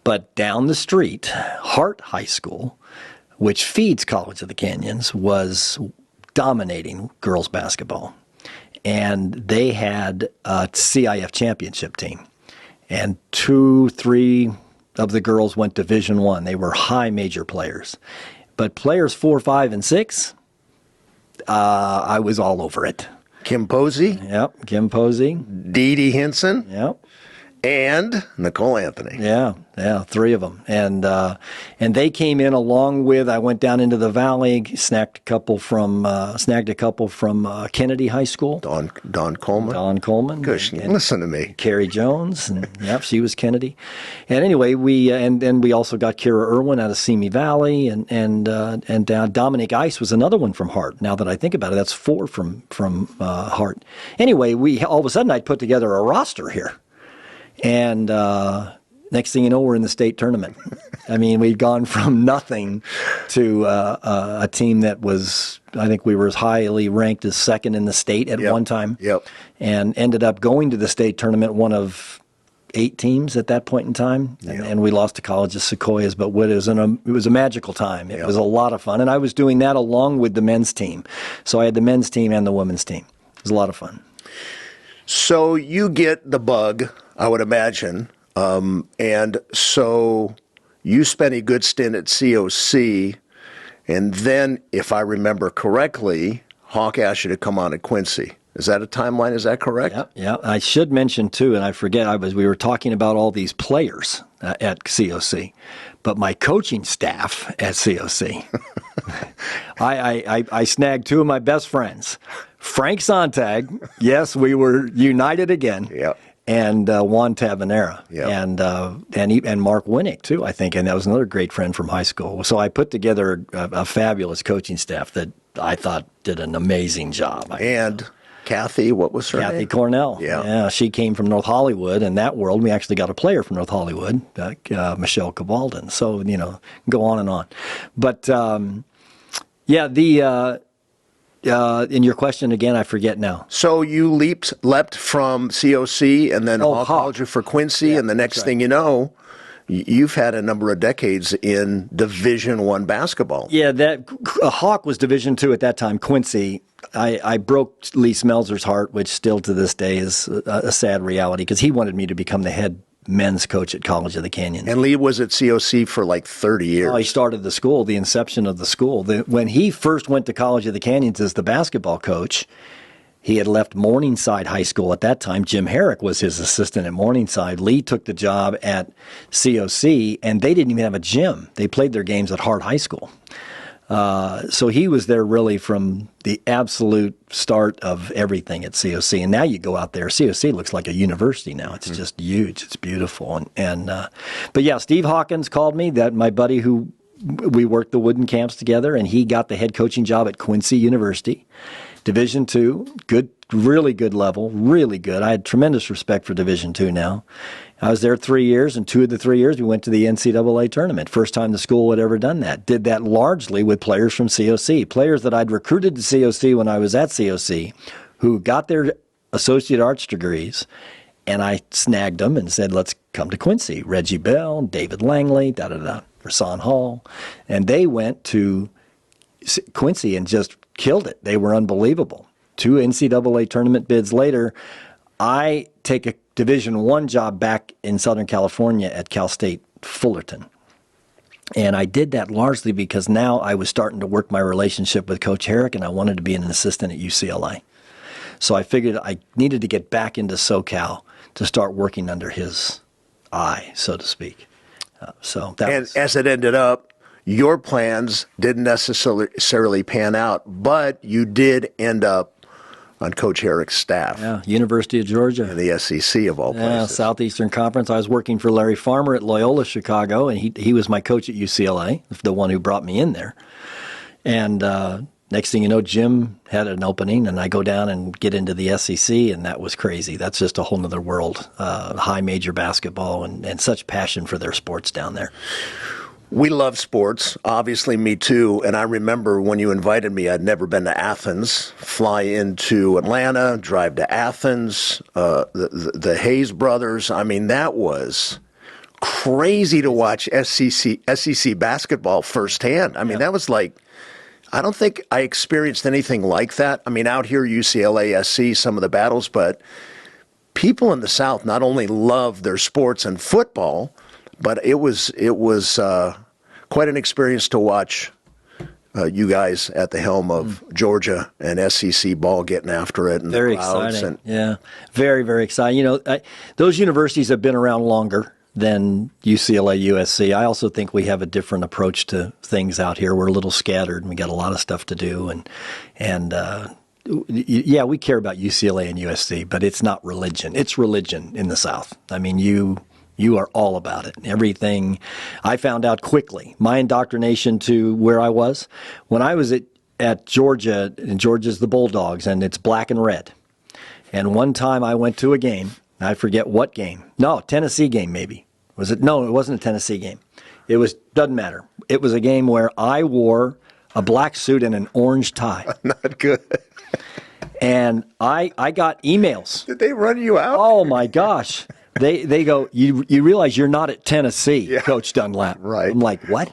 Speaker 2: But down the street, Hart High School, which feeds College of the Canyons, was dominating girls basketball. And they had a CIF championship team. And 2, 3 of the girls went Division I. They were high major players. But players 4, 5, and 6, I was all over it.
Speaker 1: Kim Posey.
Speaker 2: Yep, Kim Posey.
Speaker 1: Dee Dee Hinson.
Speaker 2: Yep.
Speaker 1: And Nicole Anthony.
Speaker 2: Yeah, 3 of them, and they came in along with. I went down into the valley, snagged a couple from Kennedy High School.
Speaker 1: Don Coleman.
Speaker 2: Don Coleman.
Speaker 1: Gosh, listen to me.
Speaker 2: Carrie Jones, and yep, she was Kennedy. And anyway, we and then we also got Kira Irwin out of Simi Valley, and Dominic Ice was another one from Hart. Now that I think about it, that's 4 from Hart. Anyway, we all of a sudden I'd put together a roster here. And next thing you know, we're in the state tournament. I mean, we'd gone from nothing to a team that was, I think we were as highly ranked as 2nd in the state at one time.
Speaker 1: Yep.
Speaker 2: And ended up going to the state tournament, one of 8 teams at that point in time. And we lost to College of Sequoias, but it was a magical time. It was a lot of fun. And I was doing that along with the men's team. So I had the men's team and the women's team. It was a lot of fun.
Speaker 1: So you get the bug, I would imagine, and so you spent a good stint at COC, and then, if I remember correctly, Hawk asked you to come on at Quincy. Is that a timeline? Is that correct?
Speaker 2: Yeah. I should mention too, and I forget, we were talking about all these players at COC, but my coaching staff at COC, I snagged 2 of my best friends. Frank Sontag, yes, we were united again.
Speaker 1: Yep.
Speaker 2: And Juan Tabanera,
Speaker 1: yep.
Speaker 2: and Mark Winnick too, I think, and that was another great friend from high school. So I put together a fabulous coaching staff that I thought did an amazing job.
Speaker 1: And Kathy, what was her name?
Speaker 2: Kathy Cornell. Yeah, she came from North Hollywood. In that world, we actually got a player from North Hollywood, Michelle Cabalden. So go on and on, but in your question again, I forget now.
Speaker 1: So you leapt from COC and then Hawk called you for Quincy, and the next thing you know, you've had a number of decades in Division I basketball.
Speaker 2: Yeah, Hawk was Division II at that time. Quincy, I broke Lee Smelzer's heart, which still to this day is a sad reality because he wanted me to become the head men's coach at College of the Canyons.
Speaker 1: And Lee was at COC for like 30 years.
Speaker 2: Oh, he started the school, the inception of the school. When he first went to College of the Canyons as the basketball coach, he had left Morningside High School at that time. Jim Herrick was his assistant at Morningside. Lee took the job at COC, and they didn't even have a gym. They played their games at Hart High School. So he was there really from the absolute start of everything at COC. And now you go out there, COC looks like a university now. It's just huge. It's beautiful. But yeah, Steve Hawkins called me, that my buddy who we worked the wooden camps together, and he got the head coaching job at Quincy University, Division II, good, really good level, really good. I had tremendous respect for Division II now. I was there 3 years, and 2 of the 3 years we went to the NCAA tournament. First time the school had ever done that. Did that largely with players from COC, players that I'd recruited to COC when I was at COC, who got their associate arts degrees, and I snagged them and said, let's come to Quincy. Reggie Bell, David Langley, Rasan Hall. And they went to Quincy and just killed it. They were unbelievable. 2 NCAA tournament bids later, I take a Division I job back in Southern California at Cal State Fullerton. And I did that largely because now I was starting to work my relationship with Coach Herrick, and I wanted to be an assistant at UCLA. So I figured I needed to get back into SoCal to start working under his eye, so to speak. As
Speaker 1: it ended up, your plans didn't necessarily pan out, but you did end up on Coach Herrick's staff.
Speaker 2: Yeah, University of Georgia.
Speaker 1: In the SEC of all places.
Speaker 2: Yeah, Southeastern Conference. I was working for Larry Farmer at Loyola Chicago, and he was my coach at UCLA, the one who brought me in there. And next thing you know, Jim had an opening, and I go down and get into the SEC, and that was crazy. That's just a whole nother world. High major basketball and such passion for their sports down there.
Speaker 1: We love sports, obviously me too, and I remember when you invited me, I'd never been to Athens, fly into Atlanta, drive to Athens, the Hayes brothers. I mean, that was crazy to watch SEC basketball firsthand. I mean, that was like, I don't think I experienced anything like that. I mean, out here, UCLA, SC, some of the battles, but people in the South not only love their sports and football, but it was quite an experience to watch you guys at the helm of Georgia and SEC ball getting after it. And
Speaker 2: very
Speaker 1: the crowds
Speaker 2: exciting. Yeah, very, very exciting. You know, those universities have been around longer than UCLA, USC. I also think we have a different approach to things out here. We're a little scattered, and we got a lot of stuff to do. And yeah, we care about UCLA and USC, but it's not religion. It's religion in the South. I mean, you are all about it. Everything I found out quickly. My indoctrination to where I was, when I was at Georgia, and Georgia's the Bulldogs, and it's black and red. And one time I went to a game, I forget what game. No, Tennessee game maybe. Was it? No, it wasn't a Tennessee game. It was, doesn't matter. It was a game where I wore a black suit and an orange tie.
Speaker 1: Not good.
Speaker 2: And I got emails.
Speaker 1: Did they run you out?
Speaker 2: Oh my gosh. They go, you realize you're not at Tennessee, Coach Dunlap.
Speaker 1: Right.
Speaker 2: I'm like, what?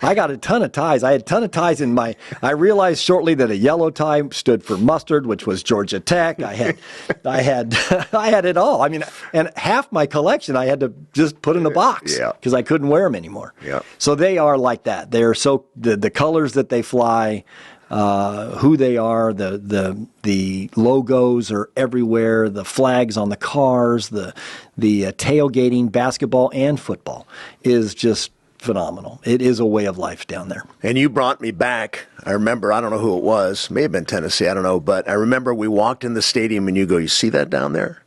Speaker 2: I got a ton of ties. I had a ton of ties in I realized shortly that a yellow tie stood for mustard, which was Georgia Tech. I had it all. I mean, and half my collection I had to just put in a box because I couldn't wear them anymore.
Speaker 1: Yeah.
Speaker 2: So they are like that. They're so, the colors that they fly, who they are, the logos are everywhere, the flags on the cars, the tailgating, basketball and football is just phenomenal. It is a way of life down there.
Speaker 1: And you brought me back. I remember, I don't know who it was, may have been Tennessee, I don't know, but I remember we walked in the stadium and you go, you see that down there?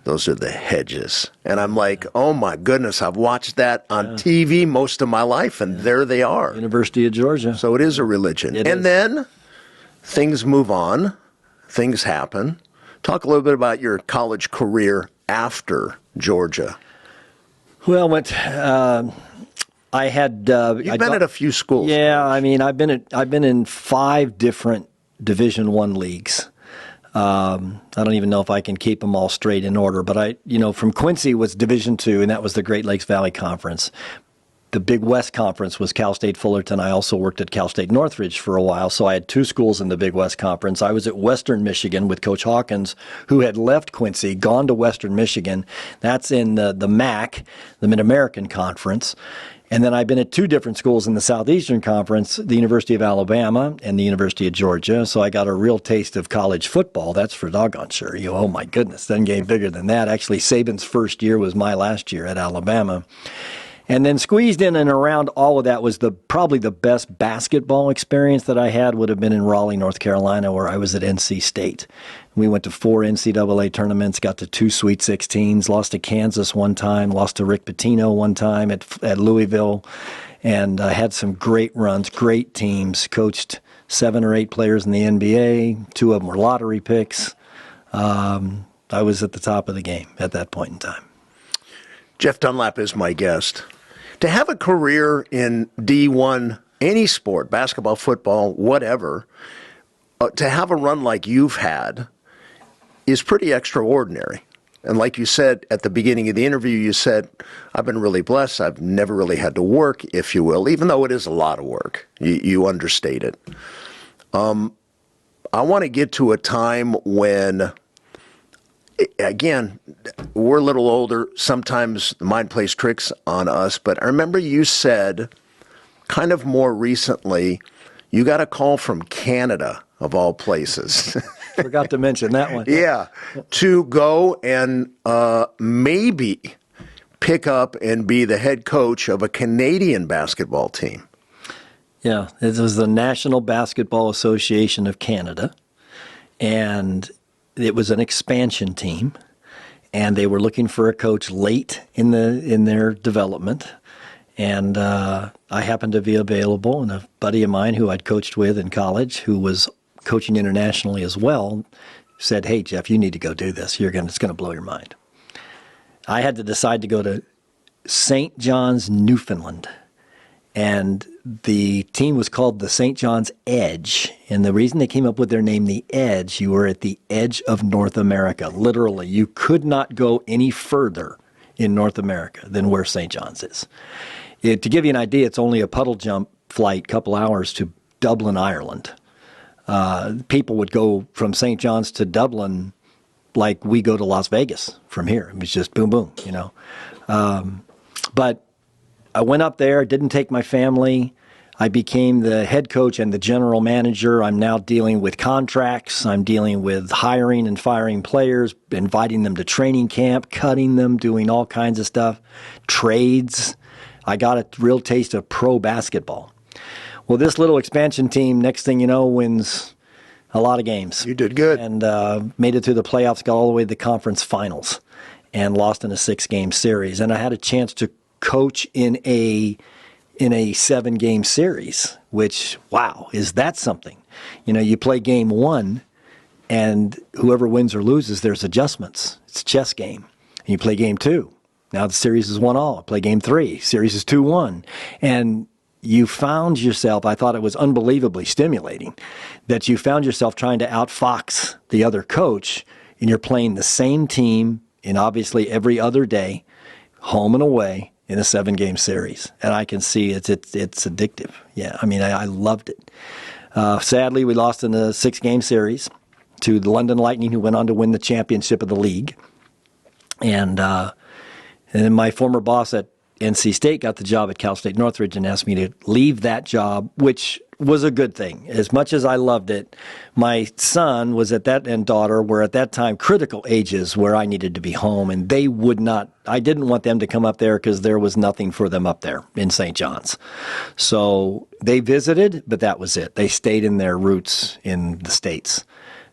Speaker 1: Those are the hedges. And I'm like, oh my goodness, I've watched that on TV most of my life, and there they are.
Speaker 2: University of Georgia.
Speaker 1: So it is a religion. Then things move on, things happen. Talk a little bit about your college career after Georgia.
Speaker 2: Well, I had.
Speaker 1: You've been at a few schools.
Speaker 2: Yeah, I mean, I've been in 5 different Division I leagues. I don't even know if I can keep them all straight in order, but from Quincy was Division II, and that was the Great Lakes Valley Conference. The Big West Conference was Cal State Fullerton. I also worked at Cal State Northridge for a while, so I had 2 schools in the Big West Conference. I was at Western Michigan with Coach Hawkins, who had left Quincy, gone to Western Michigan. That's in the MAC, the Mid-American Conference. And then I've been at 2 different schools in the Southeastern Conference, the University of Alabama and the University of Georgia. So I got a real taste of college football. That's for doggone sure. Oh, my goodness, doesn't get bigger than that. Actually, Saban's first year was my last year at Alabama. And then squeezed in and around all of that was probably the best basketball experience that I had would have been in Raleigh, North Carolina, where I was at NC State. We went to 4 NCAA tournaments, got to 2 Sweet 16s, lost to Kansas one time, lost to Rick Pitino one time at Louisville, and had some great runs, great teams, coached 7 or 8 players in the NBA. 2 of them were lottery picks. I was at the top of the game at that point in time.
Speaker 1: Jeff Dunlap is my guest. To have a career in D1, any sport, basketball, football, whatever, to have a run like you've had is pretty extraordinary. And like you said at the beginning of the interview, you said, I've been really blessed. I've never really had to work, if you will, even though it is a lot of work. You understate it. I want to get to a time when, again, we're a little older. Sometimes the mind plays tricks on us. But I remember you said, kind of more recently, you got a call from Canada, of all places.
Speaker 2: Forgot to mention that one.
Speaker 1: Yeah, to go and maybe pick up and be the head coach of a Canadian basketball team.
Speaker 2: Yeah, it was the National Basketball Association of Canada. and it was an expansion team, and they were looking for a coach late in their development. And I happened to be available, and a buddy of mine who I'd coached with in college, who was coaching internationally as well, said, "Hey, Jeff, you need to go do this. It's going to blow your mind." I had to decide to go to St. John's, Newfoundland. And the team was called the St. John's Edge. And the reason they came up with their name, the Edge, you were at the edge of North America. Literally, you could not go any further in North America than where St. John's is. To give you an idea, it's only a puddle jump flight, couple hours to Dublin, Ireland. People would go from St. John's to Dublin like we go to Las Vegas from here. It was just boom, boom, But I went up there, didn't take my family. I became the head coach and the general manager. I'm now dealing with contracts. I'm dealing with hiring and firing players, inviting them to training camp, cutting them, doing all kinds of stuff, trades. I got a real taste of pro basketball. Well, this little expansion team, next thing you know, wins a lot of games.
Speaker 1: You did good.
Speaker 2: And made it through the playoffs, got all the way to the conference finals, and lost in a 6-game series. And I had a chance to coach in a 7-game series, which, wow, is that something? You play game 1, and whoever wins or loses, there's adjustments. It's a chess game. And you play game 2. Now the series is 1-1. Play game 3. Series is 2-1. And you found yourself, I thought it was unbelievably stimulating, that you found yourself trying to outfox the other coach, and you're playing the same team in obviously every other day, home and away, in a 7-game series. And I can see it's addictive. Yeah, I loved it. Sadly, we lost in the 6-game series to the London Lightning, who went on to win the championship of the league. And then my former boss at NC State got the job at Cal State Northridge and asked me to leave that job, which was a good thing. As much as I loved it, my son was and daughter were at that time critical ages where I needed to be home, and they would not. I didn't want them to come up there because there was nothing for them up there in St. John's. So they visited, but that was it. They stayed in their roots in the States.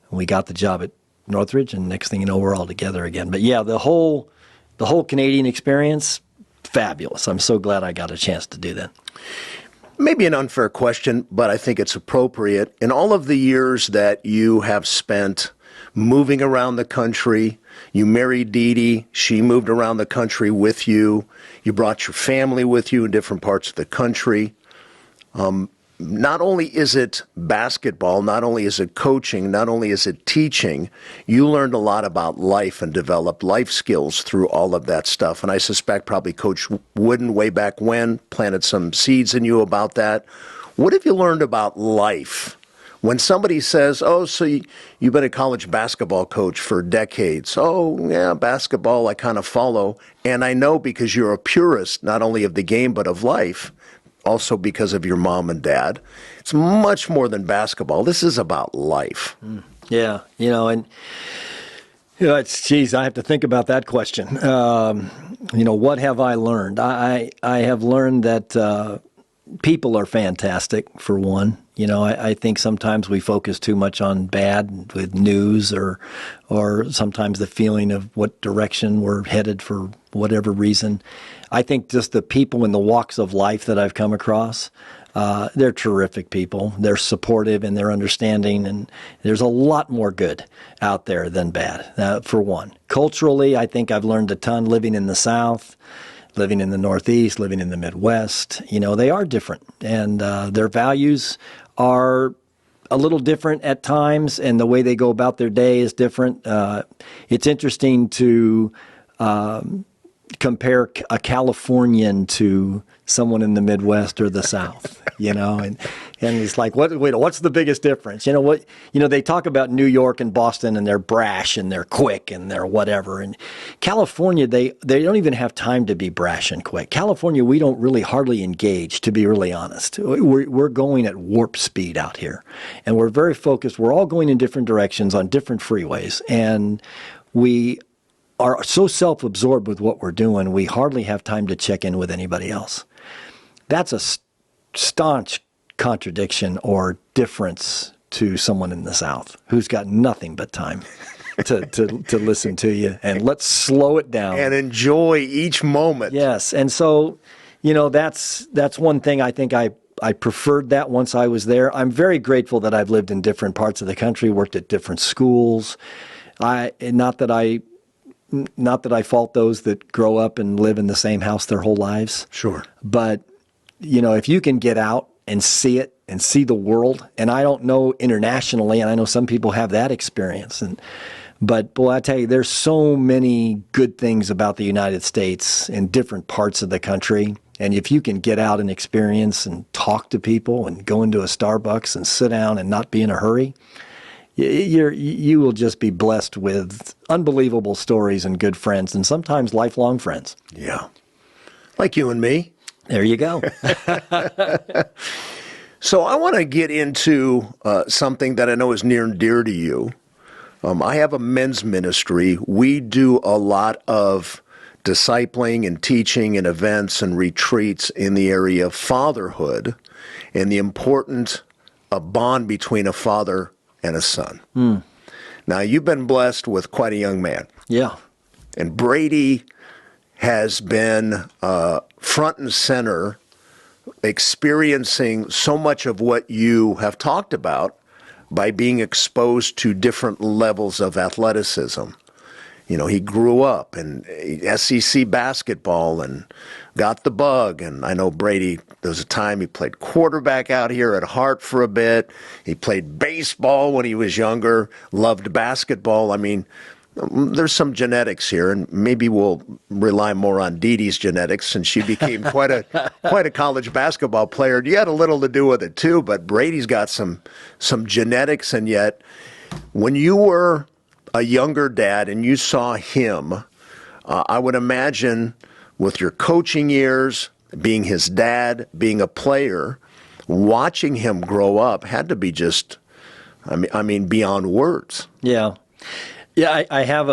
Speaker 2: We got the job at Northridge, and next thing you know, we're all together again. But yeah, the whole Canadian experience, fabulous. I'm so glad I got a chance to do that.
Speaker 1: Maybe an unfair question, but I think it's appropriate. In all of the years that you have spent moving around the country, you married Dee Dee, she moved around the country with you, you brought your family with you in different parts of the country. Not only is it basketball, not only is it coaching, not only is it teaching, you learned a lot about life and developed life skills through all of that stuff. And I suspect probably Coach Wooden way back when planted some seeds in you about that. What have you learned about life? When somebody says, "Oh, so you've been a college basketball coach for decades." "Oh, yeah, basketball, I kind of follow. And I know because you're a purist, not only of the game, but of life. Also because of your mom and dad. It's much more than basketball. This is about life."
Speaker 2: Yeah, it's, I have to think about that question. What have I learned? I have learned that people are fantastic, for one. I think sometimes we focus too much on bad with news or sometimes the feeling of what direction we're headed for whatever reason. I think just the people in the walks of life that I've come across, they're terrific people. They're supportive and they're understanding, and there's a lot more good out there than bad, for one. Culturally, I think I've learned a ton living in the South, living in the Northeast, living in the Midwest. They are different, and their values are a little different at times, and the way they go about their day is different. It's interesting to compare a Californian to someone in the Midwest or the South, and it's like, what's the biggest difference? They talk about New York and Boston, and they're brash and they're quick and they're whatever. And California, they don't even have time to be brash and quick. California, we don't really hardly engage, to be really honest. We're going at warp speed out here, and we're very focused. We're all going in different directions on different freeways, and we are so self-absorbed with what we're doing, we hardly have time to check in with anybody else. That's a staunch contradiction or difference to someone in the South who's got nothing but time to listen to you, and let's slow it down
Speaker 1: and enjoy each moment.
Speaker 2: Yes, and so, that's one thing I think I preferred that once I was there. I'm very grateful that I've lived in different parts of the country, worked at different schools. Not that I fault those that grow up and live in the same house their whole lives.
Speaker 1: Sure.
Speaker 2: But, if you can get out and see it and see the world, and I don't know internationally, and I know some people have that experience, but boy, I tell you, there's so many good things about the United States in different parts of the country. And if you can get out and experience and talk to people and go into a Starbucks and sit down and not be in a hurry, you will just be blessed with unbelievable stories and good friends, and sometimes lifelong friends.
Speaker 1: Yeah. Like you and me.
Speaker 2: There you go.
Speaker 1: So I want to get into something that I know is near and dear to you. I have a men's ministry. We do a lot of discipling and teaching and events and retreats in the area of fatherhood and the important bond between a father and a son. Now, you've been blessed with quite a young man.
Speaker 2: Yeah.
Speaker 1: And Brady has been front and center, experiencing so much of what you have talked about by being exposed to different levels of athleticism. He grew up in SEC basketball and got the bug. And I know Brady, there was a time he played quarterback out here at Hart for a bit. He played baseball when he was younger, loved basketball. I mean, there's some genetics here, and maybe we'll rely more on Dee Dee's genetics, since she became quite a college basketball player. You had a little to do with it too, but Brady's got some genetics. And yet, when you were a younger dad and you saw him, I would imagine with your coaching years, being his dad, being a player, watching him grow up had to be just, I mean, beyond words.
Speaker 2: Yeah. Yeah, I have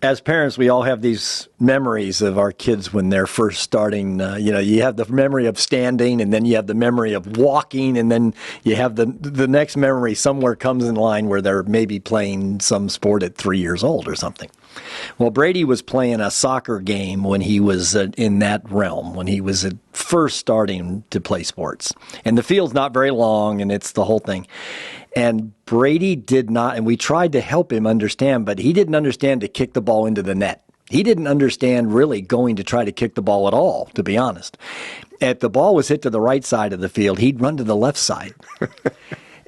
Speaker 2: as parents, we all have these memories of our kids when they're first starting. You have the memory of standing, and then you have the memory of walking, and then you have the next memory somewhere comes in line where they're maybe playing some sport at 3 years old or something. Well, Brady was playing a soccer game when he was in that realm, when he was first starting to play sports. And the field's not very long, and it's the whole thing. And Brady did not, and we tried to help him understand, but he didn't understand to kick the ball into the net. He didn't understand really going to try to kick the ball at all, to be honest. If the ball was hit to the right side of the field, he'd run to the left side.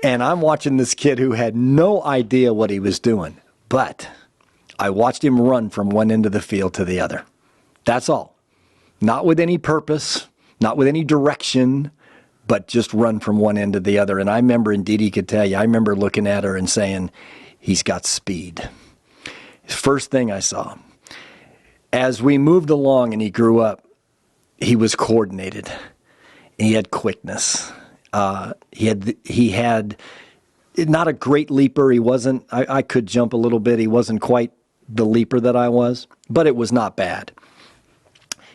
Speaker 2: And I'm watching this kid who had no idea what he was doing, but I watched him run from one end of the field to the other. That's all. Not with any purpose, not with any direction, but just run from one end to the other. And I remember, and Dee Dee could tell you, I remember looking at her and saying, he's got speed. First thing I saw. As we moved along and he grew up, he was coordinated. He had quickness. He had not a great leaper. He wasn't, I could jump a little bit. He wasn't quite the leaper that I was, but it was not bad.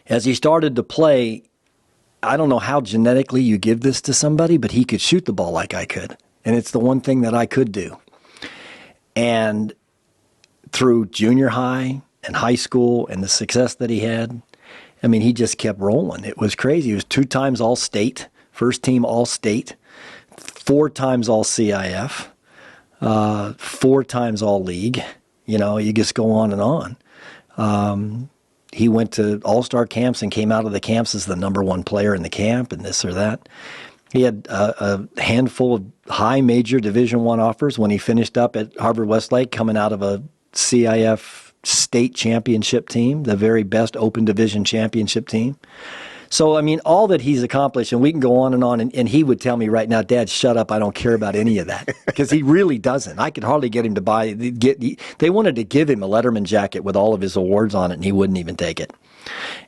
Speaker 2: As he started to play, I don't know how genetically you give this to somebody, but he could shoot the ball like I could. And it's the one thing that I could do. And through junior high and high school and the success that he had, I mean, he just kept rolling. It was crazy. He was 2 times All-State, first team All-State, 4 times All-CIF, 4 times All-League. You just go on and on. He went to all-star camps and came out of the camps as the #1 player in the camp and this or that. He had a handful of high major Division I offers when he finished up at Harvard-Westlake, coming out of a CIF state championship team, the very best open division championship team. So, I mean, all that he's accomplished, and we can go on, and he would tell me right now, Dad, shut up, I don't care about any of that, because he really doesn't. I could hardly get him to they wanted to give him a Letterman jacket with all of his awards on it, and he wouldn't even take it.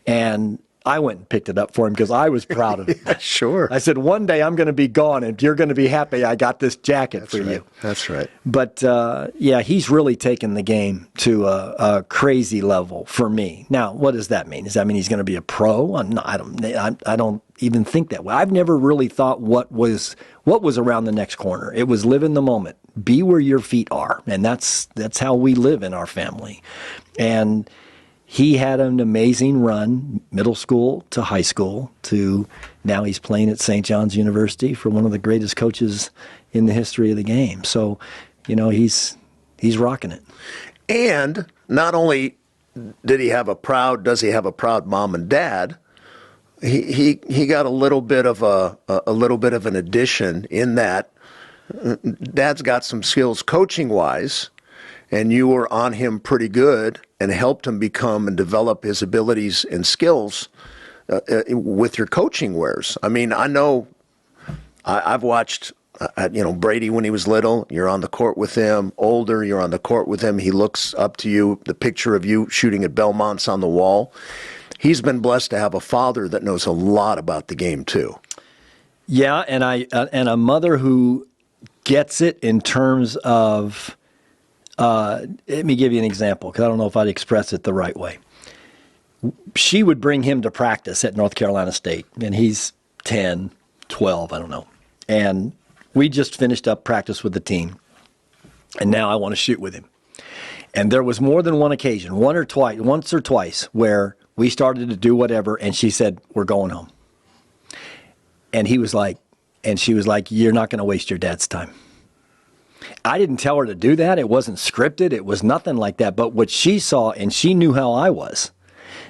Speaker 2: And I went and picked it up for him because I was proud of him.
Speaker 1: Sure.
Speaker 2: I said, one day I'm going to be gone and you're going to be happy I got this jacket for you.
Speaker 1: That's right.
Speaker 2: But, yeah, he's really taken the game to a crazy level for me. Now, what does that mean? Does that mean he's going to be a pro? No, I don't even think that way. I've never really thought what was around the next corner. It was live in the moment. Be where your feet are. And that's how we live in our family. And he had an amazing run, middle school to high school, to now he's playing at St. John's University for one of the greatest coaches in the history of the game. So, he's rocking it.
Speaker 1: And not only does he have a proud mom and dad, he got a little bit of an addition in that Dad's got some skills coaching wise, and you were on him pretty good and helped him become and develop his abilities and skills with your coaching wares. I mean, I know I've watched, Brady when he was little. You're on the court with him. Older, you're on the court with him. He looks up to you. The picture of you shooting at Belmont's on the wall. He's been blessed to have a father that knows a lot about the game too.
Speaker 2: Yeah, and a mother who gets it in terms of. Let me give you an example, because I don't know if I'd express it the right way. She would bring him to practice at North Carolina State, and he's 10, 12, I don't know. And we just finished up practice with the team, and now I want to shoot with him. And there was more than one occasion, once or twice, where we started to do whatever, and she said, "We're going home." And she was like, "You're not going to waste your dad's time." I didn't tell her to do that. It wasn't scripted. It was nothing like that. But what she saw, and she knew how I was,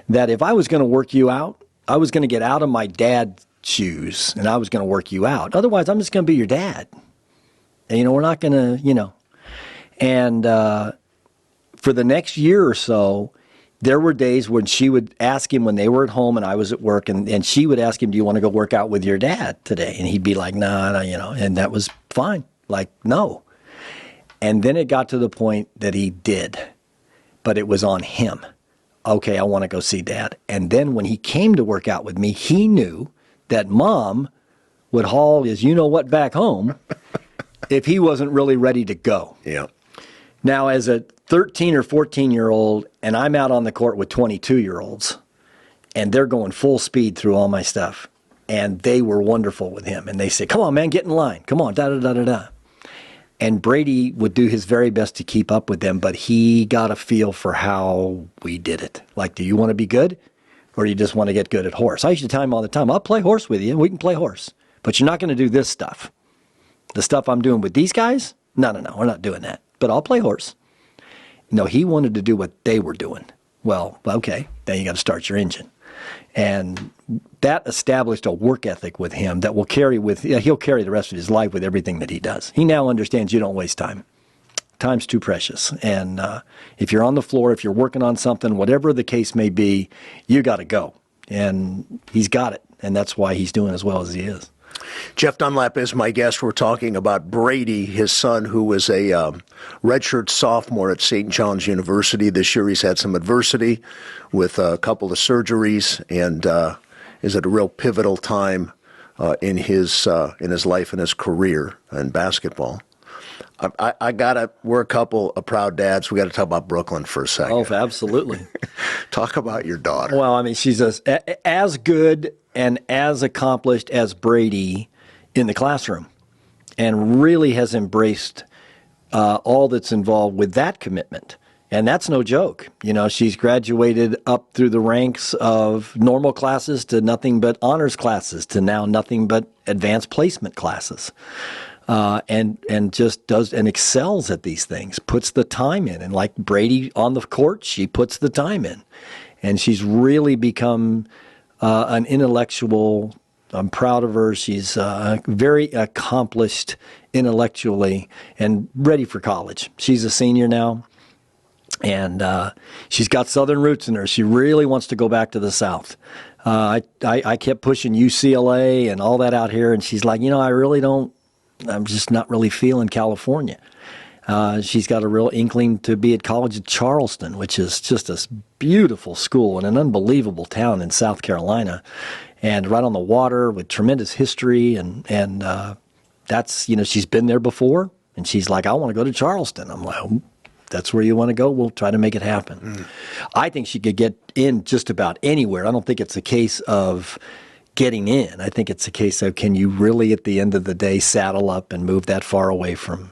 Speaker 2: that if I was going to work you out, I was going to get out of my dad's shoes and I was going to work you out. Otherwise, I'm just going to be your dad. And, we're not going to, And for the next year or so, there were days when she would ask him when they were at home and I was at work, and she would ask him, "Do you want to go work out with your dad today?" And he'd be like, "Nah, and that was fine. Like, no. And then it got to the point that he did, but it was on him. Okay, I want to go see Dad. And then when he came to work out with me, he knew that Mom would haul his you-know-what back home if he wasn't really ready to go.
Speaker 1: Yeah.
Speaker 2: Now, as a 13 or 14-year-old, and I'm out on the court with 22-year-olds, and they're going full speed through all my stuff, and they were wonderful with him. And they say, "Come on, man, get in line. Come on, da-da-da-da-da." And Brady would do his very best to keep up with them, but he got a feel for how we did it. Like, do you want to be good, or do you just want to get good at horse? I used to tell him all the time, "I'll play horse with you, and we can play horse. But you're not going to do this stuff. The stuff I'm doing with these guys? No, we're not doing that. But I'll play horse." No, he wanted to do what they were doing. Well, okay, then you got to start your engine. And that established a work ethic with him that he'll carry the rest of his life with everything that he does. He now understands you don't waste time. Time's too precious. And if you're on the floor, if you're working on something, whatever the case may be, you got to go. And he's got it. And that's why he's doing as well as he is.
Speaker 1: Jeff Dunlap is my guest. We're talking about Brady, his son, who was a redshirt sophomore at St. John's University. This year he's had some adversity with a couple of surgeries and is at a real pivotal time in his life and his career in basketball. We're a couple of proud dads. We got to talk about Brooklyn for a second.
Speaker 2: Oh, absolutely.
Speaker 1: Talk about your daughter.
Speaker 2: Well, I mean, she's as good and as accomplished as Brady in the classroom, and really has embraced all that's involved with that commitment. And that's no joke. She's graduated up through the ranks of normal classes to nothing but honors classes to now nothing but advanced placement classes. And just does and excels at these things, puts the time in. And like Brady on the court, she puts the time in. And she's really become an intellectual. I'm proud of her. She's very accomplished intellectually and ready for college. She's a senior now. And she's got Southern roots in her. She really wants to go back to the South. I kept pushing UCLA and all that out here, and she's like, I'm just not really feeling California. She's got a real inkling to be at college at Charleston, which is just a beautiful school and an unbelievable town in South Carolina, and right on the water with tremendous history. And that's, she's been there before, and she's like, I want to go to Charleston. I'm like, oh, that's where you want to go? We'll try to make it happen. I think she could get in just about anywhere. I don't think it's a case of getting in. I think it's a case of, can you really at the end of the day saddle up and move that far away from,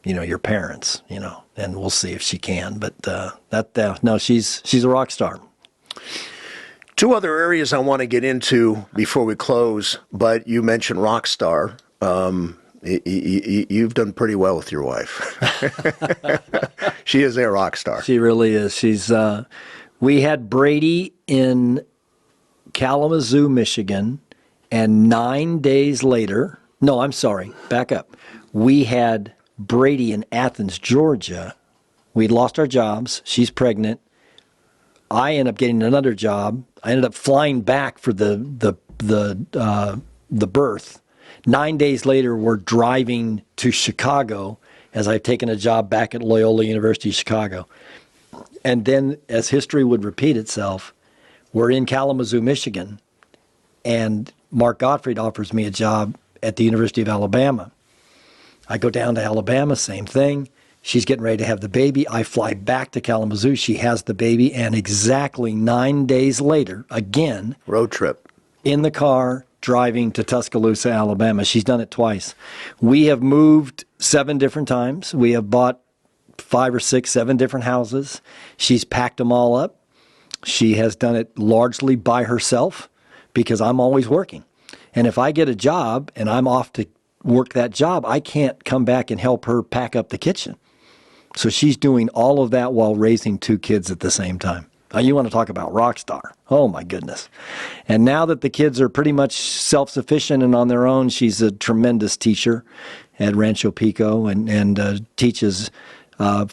Speaker 2: your parents, and we'll see if she can. But no, she's a rock star.
Speaker 1: Two other areas I want to get into before we close, but you mentioned rock star. You've done pretty well with your wife. She is a rock star.
Speaker 2: She really is. She's. We had Brady in Kalamazoo, Michigan, and 9 days later. No, I'm sorry. Back up. We had Brady in Athens, Georgia. We'd lost our jobs. She's pregnant. I ended up getting another job. I ended up flying back for the birth. 9 days later, we're driving to Chicago as I've taken a job back at Loyola University, Chicago. And then, as history would repeat itself, we're in Kalamazoo, Michigan, and Mark Gottfried offers me a job at the University of Alabama. I go down to Alabama, same thing. She's getting ready to have the baby. I fly back to Kalamazoo. She has the baby, and exactly 9 days later, again,
Speaker 1: road trip,
Speaker 2: in the car, driving to Tuscaloosa, Alabama. She's done it twice. We have moved 7 different times. We have bought 5 or 6, 7 different houses. She's packed them all up. She has done it largely by herself because I'm always working. And if I get a job and I'm off to work that job, I can't come back and help her pack up the kitchen. So she's doing all of that while raising 2 kids at the same time. Now, you want to talk about rock star. Oh, my goodness. And now that the kids are pretty much self-sufficient and on their own, she's a tremendous teacher at Rancho Pico and teaches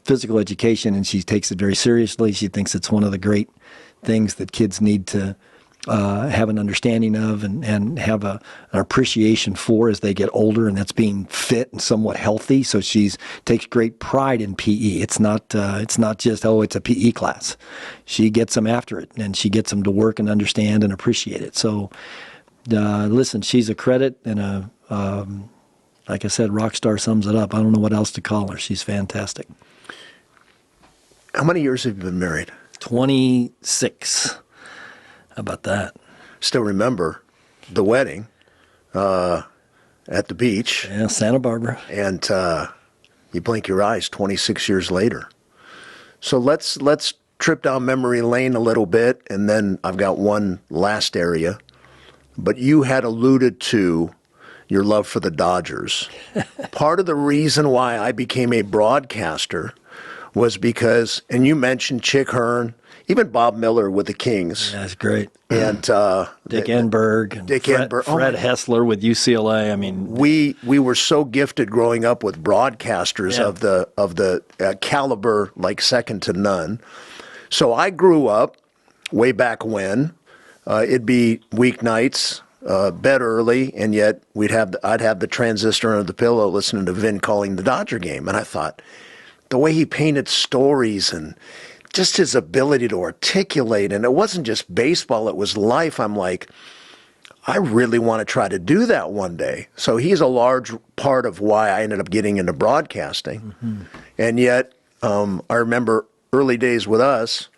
Speaker 2: physical education, and she takes it very seriously. She thinks it's one of the great things that kids need to have an understanding of and have an appreciation for as they get older, and that's being fit and somewhat healthy. So takes great pride in PE. It's not just, it's a PE class. She gets them after it, and she gets them to work and understand and appreciate it. So listen, she's a credit and like I said, rock star sums it up. I don't know what else to call her. She's fantastic.
Speaker 1: How many years have you been married?
Speaker 2: 26. How about that?
Speaker 1: Still remember the wedding at the beach.
Speaker 2: Yeah, Santa Barbara.
Speaker 1: And you blink your eyes 26 years later. So let's trip down memory lane a little bit, and then I've got one last area. But you had alluded to your love for the Dodgers. Part of the reason why I became a broadcaster was because, and you mentioned Chick Hearn, even Bob Miller with the Kings.
Speaker 2: Yeah, that's great.
Speaker 1: And
Speaker 2: Dick Enberg, and Fred Hessler with UCLA. I mean,
Speaker 1: we were so gifted growing up with broadcasters of the caliber like second to none. So I grew up way back when it'd be weeknights, bed early, and yet I'd have the transistor under the pillow listening to Vin calling the Dodger game, and I thought the way he painted stories and just his ability to articulate, and it wasn't just baseball, it was life. I'm like, I really want to try to do that one day. So he's a large part of why I ended up getting into broadcasting. Mm-hmm. And yet, I remember early days with us,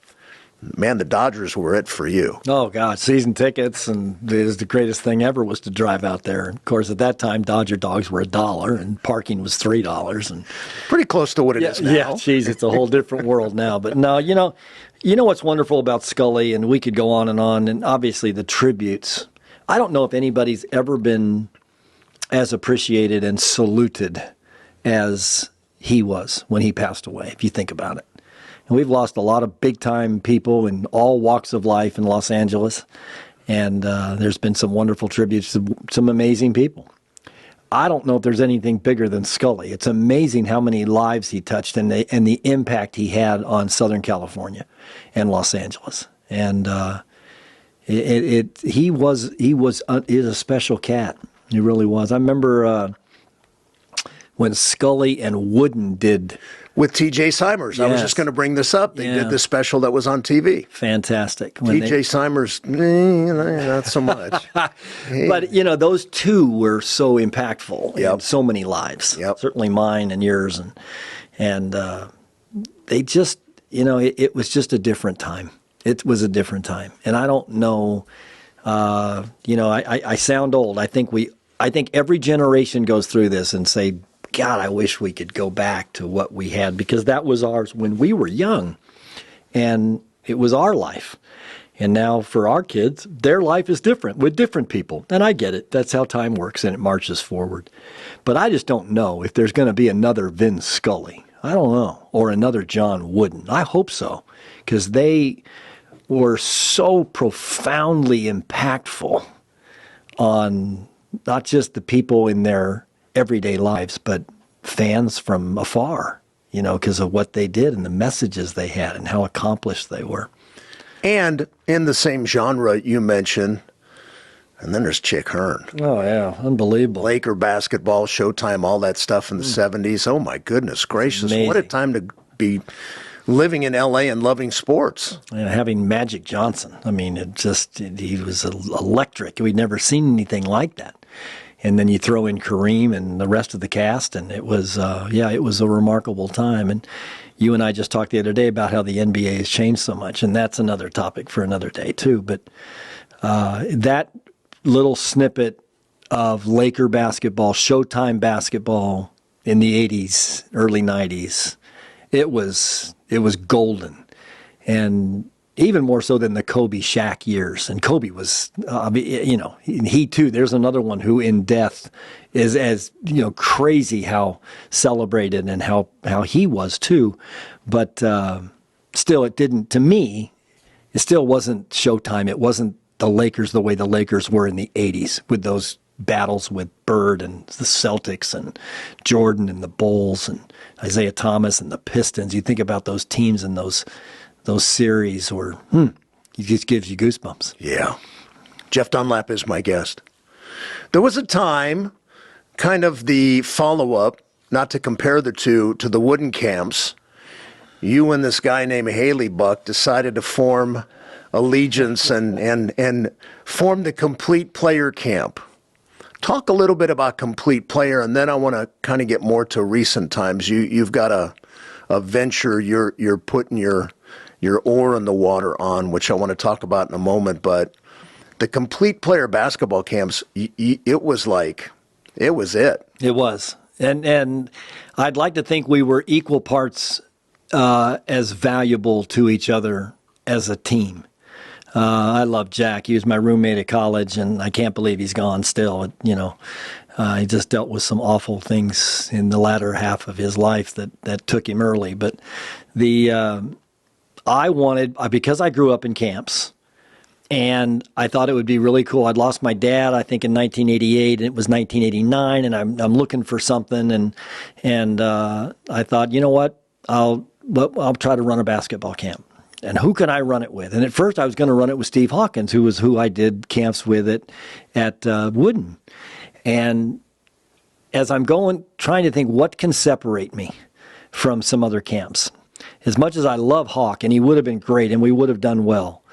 Speaker 1: man, the Dodgers were it for you.
Speaker 2: Oh, God, season tickets, and the greatest thing ever was to drive out there. And of course, at that time, Dodger dogs were $1, and parking was $3. And
Speaker 1: pretty close to what it is now.
Speaker 2: Yeah, geez, it's a whole different world now. But no, you know what's wonderful about Scully, and we could go on, and obviously the tributes. I don't know if anybody's ever been as appreciated and saluted as he was when he passed away, if you think about it. And we've lost a lot of big-time people in all walks of life in Los Angeles, and there's been some wonderful tributes to some amazing people. I don't know if there's anything bigger than Scully. It's amazing how many lives he touched and the impact he had on Southern California and Los Angeles. And he is a special cat. He really was. I remember when Scully and Wooden did.
Speaker 1: With T.J. Simers. I was
Speaker 2: Yes.
Speaker 1: just going to bring this up. They
Speaker 2: Yeah.
Speaker 1: did this special that was on TV.
Speaker 2: Fantastic.
Speaker 1: T.J. Simers, not so much.
Speaker 2: But, those two were so impactful
Speaker 1: Yep.
Speaker 2: in so many lives.
Speaker 1: Yep.
Speaker 2: Certainly mine and yours. And they just, it was just a different time. It was a different time. And I don't know, I sound old. I think every generation goes through this and say, God, I wish we could go back to what we had, because that was ours when we were young, and it was our life. And now for our kids, their life is different with different people. And I get it. That's how time works, and it marches forward. But I just don't know if there's going to be another Vin Scully. I don't know. Or another John Wooden. I hope so, because they were so profoundly impactful on not just the people in their everyday lives, but fans from afar, because of what they did and the messages they had and how accomplished they were.
Speaker 1: And in the same genre you mentioned, and then there's Chick Hearn.
Speaker 2: Oh, yeah. Unbelievable.
Speaker 1: Laker basketball, Showtime, all that stuff in the 70s. Oh, my goodness gracious.
Speaker 2: Amazing.
Speaker 1: What a time to be living in L.A. and loving sports.
Speaker 2: And having Magic Johnson. I mean, he was electric. We'd never seen anything like that. And then you throw in Kareem and the rest of the cast, and it was, it was a remarkable time. And you and I just talked the other day about how the NBA has changed so much, and that's another topic for another day too. But that little snippet of Laker basketball, Showtime basketball in the 80s, early 90s, it was golden. And even more so than the Kobe Shaq years. And Kobe was, he too, there's another one who in death is as, crazy how celebrated and how he was too. But still, it didn't, to me, it still wasn't Showtime. It wasn't the Lakers the way the Lakers were in the 80s with those battles with Bird and the Celtics and Jordan and the Bulls and Isaiah Thomas and the Pistons. You think about those teams and those series where it just gives you goosebumps.
Speaker 1: Yeah. Jeff Dunlap is my guest. There was a time, kind of the follow-up, not to compare the two, to the Wooden camps. You and this guy named Haley Buck decided to form allegiance and form the Complete Player Camp. Talk a little bit about Complete Player, and then I want to kind of get more to recent times. You've got a venture you're putting your oar in the water on, which I want to talk about in a moment. But the Complete Player basketball camps, it was it.
Speaker 2: It was. And I'd like to think we were equal parts as valuable to each other as a team. I love Jack. He was my roommate at college, and I can't believe he's gone still. He just dealt with some awful things in the latter half of his life that took him early. But I wanted, because I grew up in camps, and I thought it would be really cool. I'd lost my dad, I think, in 1988, and it was 1989, and I'm looking for something, and I thought, you know what, I'll try to run a basketball camp. And who can I run it with? And at first I was going to run it with Steve Hawkins, who I did camps with at Wooden. And as I'm trying to think what can separate me from some other camps, as much as I love Hawk, and he would have been great, and we would have done well,